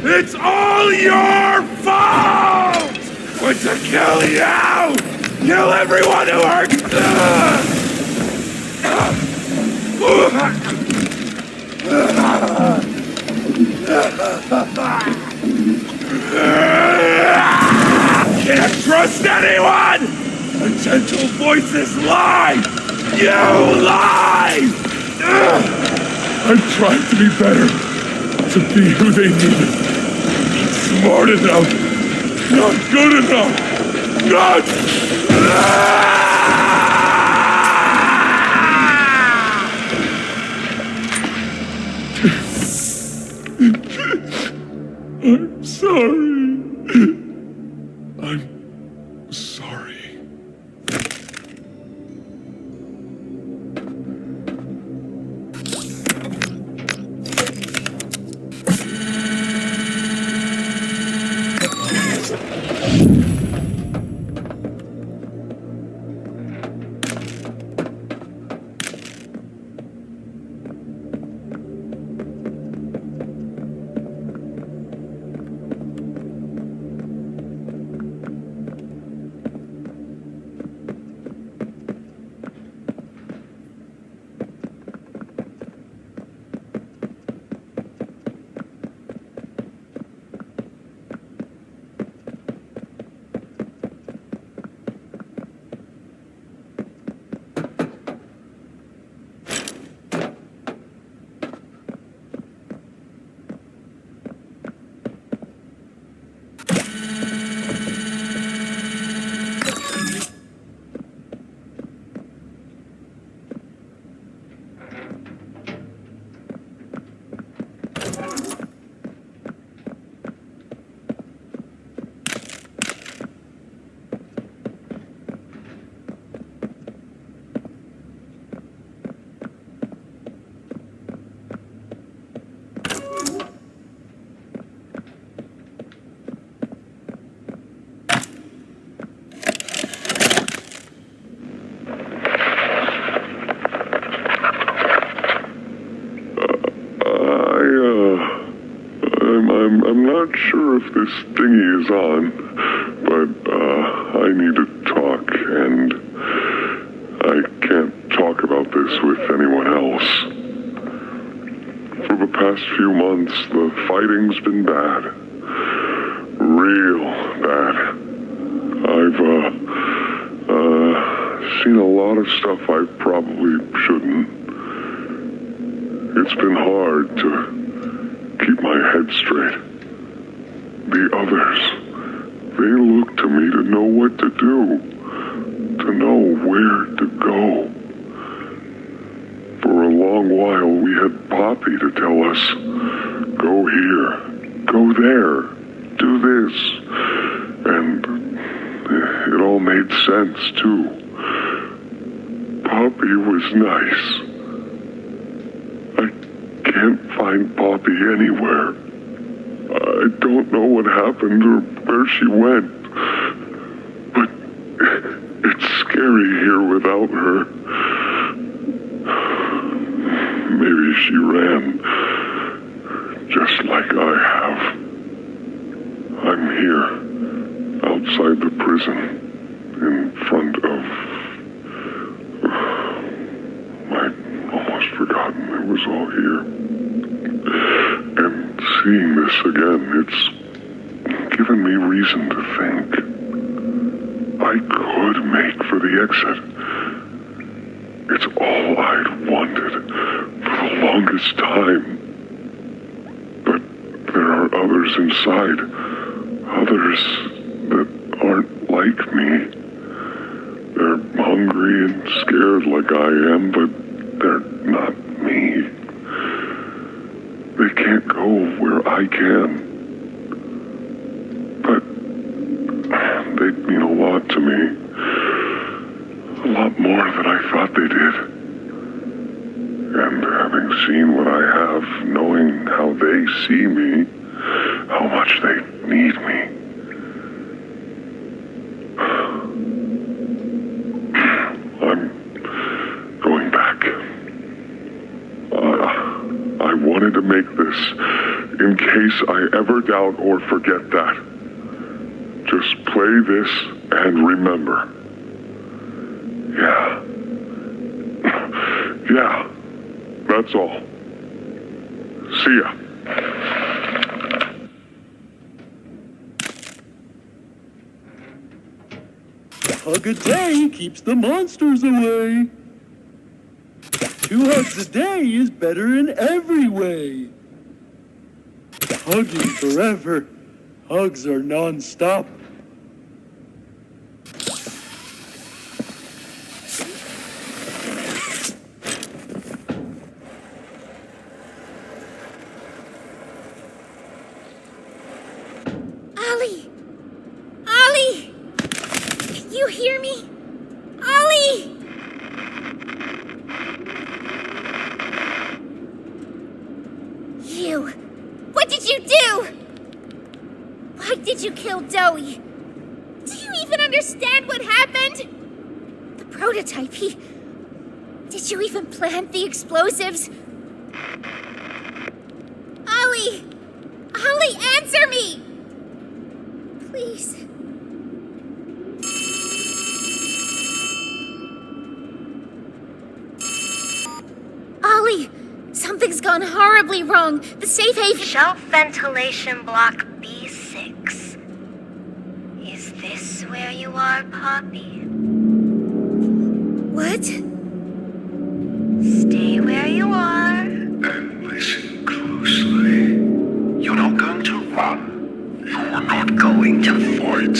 It's all your fault! But to kill you! Kill everyone who hurts! Can't trust anyone! The gentle voices lie! You lie! I'm trying to be better, to be who they needed. Not smart enough, not good enough, not... I'm sorry. I'm sorry. I'm not sure if this thingy is on, but I need to talk, and I can't talk about this with anyone else. For the past few months, the fighting's been bad. Real bad. I've seen a lot of stuff I probably shouldn't. It's been hard to keep my head straight. The others, they look to me to know what to do, to know where to go. For a long while, we had Poppy to tell us, go here, go there, do this. And it all made sense, too. Poppy was nice. I can't find Poppy anywhere. I don't know what happened or where she went, but it's scary here without her. Maybe she ran, just like I have. I'm here, outside the prison, in front of... I'd almost forgotten it was all here. And seeing this again, it's given me reason to think. I could make for the exit. It's all I'd wanted for the longest time. But there are others inside. Others that aren't like me. They're hungry and scared like I am, but they're not me. They can't go where I can. But they mean a lot to me. A lot more than I thought they did. And having seen what I have, knowing how they see me, how much they need me. I'm going back. I wanted to make this in case I ever doubt or forget that. Just play this and remember. Yeah. Yeah. That's all. See ya. A hug a day keeps the monsters away. 2 hugs a day is better in every way. Hugging forever. Hugs are non-stop. Ollie! Ollie! Can you hear me? Ollie! You! What did you do? Why did you kill Dowie? Do you even understand what happened? The prototype, Did you even plant the explosives? Ollie! Ollie, answer me! Please. Ollie! Something's gone horribly wrong. The safe haven... Shelf ventilation block B6. Is this where you are, Poppy? What? Stay where you are. And listen closely. You're not going to run. You're not going to fight.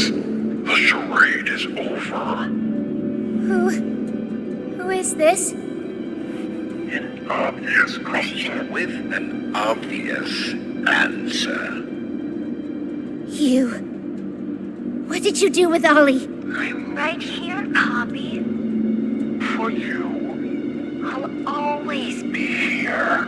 The charade is over. Who is this? An obvious question with an obvious answer. You. What did you do with Ollie? I'm right here, Poppy. For you. I'll always be here.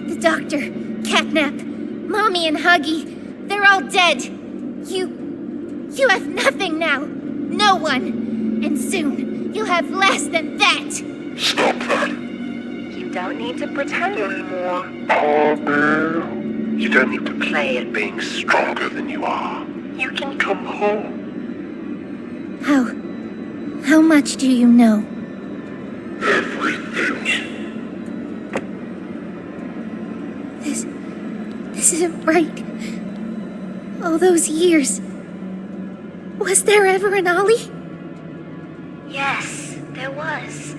The doctor, Catnap, Mommy and Huggy, they're all dead. You have nothing now. No one. And soon, you'll have less than that. Stop that. You don't need to pretend anymore. You don't need to play at being stronger than you are. You can come home. How much do you know? Everything. This isn't right. All those years. Was there ever an Ollie? Yes, there was.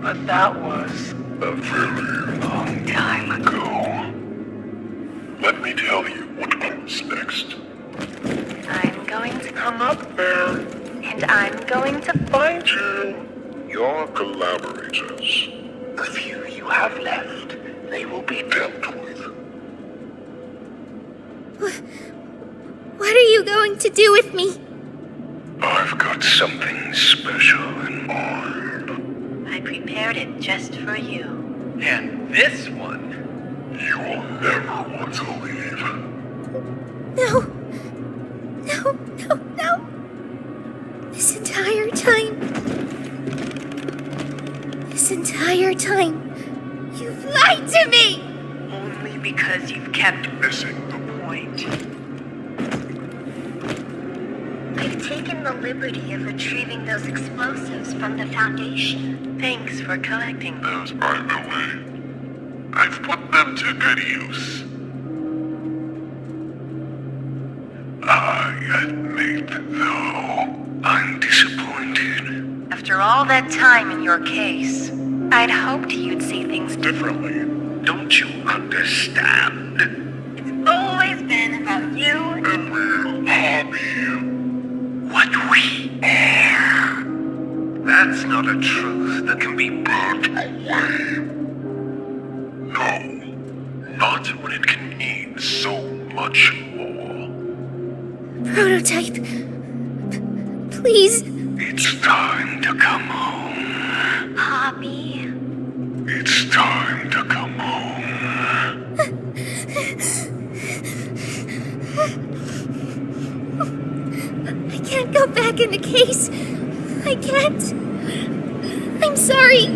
But that was a very long time ago. Let me tell you what comes next. I'm going to come up there. And I'm going to find you. Your collaborators. The few you have left, they will be dealt with. What are you going to do with me? I've got something special in mind. I prepared it just for you. And this one, you will never want to leave. No. This entire time, you've lied to me! Only because you've kept missing the point. I've taken the liberty of retrieving those explosives from the Foundation. Thanks for collecting them. Those, by the way, I've put them to good use. I admit, though, I'm disappointed. After all that time in your case, I'd hoped you'd see things differently. Don't you understand? It's always been about you and we'll hobby what we are. That's not a truth that can be burnt away. No, not when it can mean so much more. Prototype. Please. It's time to come home. Poppy. It's time to come home. I can't go back in the case. I can't. I'm sorry.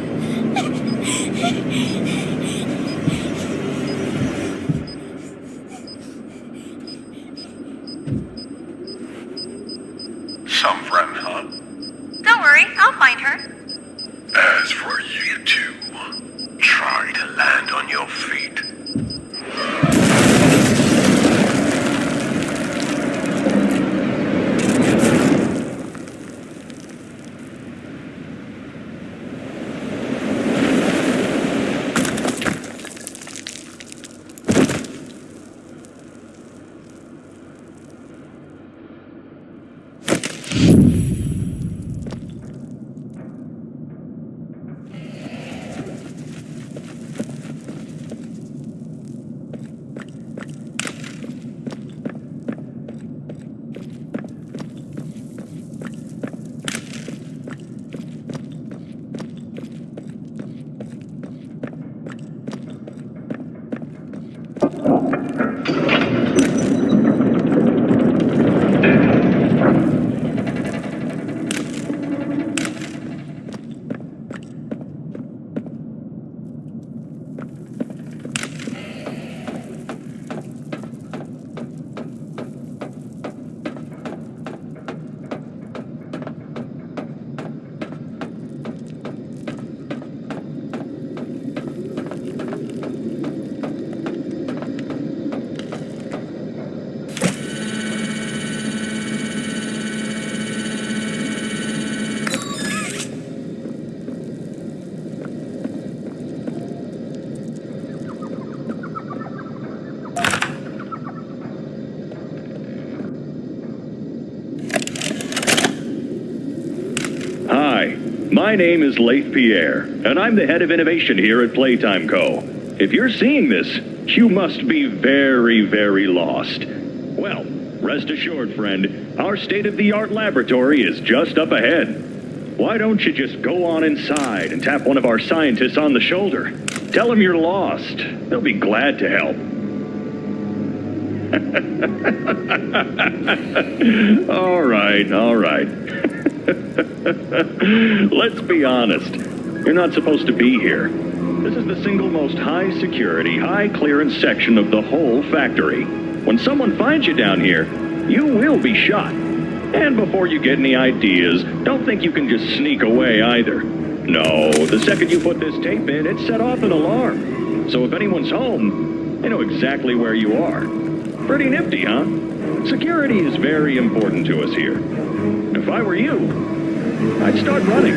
My name is Leif Pierre, and I'm the head of innovation here at Playtime Co. If you're seeing this, you must be very, very lost. Well, rest assured, friend, our state-of-the-art laboratory is just up ahead. Why don't you just go on inside and tap one of our scientists on the shoulder? Tell them you're lost. They'll be glad to help. All right. Let's be honest. You're not supposed to be here. This is the single most high security, high clearance section of the whole factory. When someone finds you down here, you will be shot. And before you get any ideas, don't think you can just sneak away either. No, the second you put this tape in, it set off an alarm. So if anyone's home, they know exactly where you are. Pretty nifty, huh? Security is very important to us here. If I were you, I'd start running.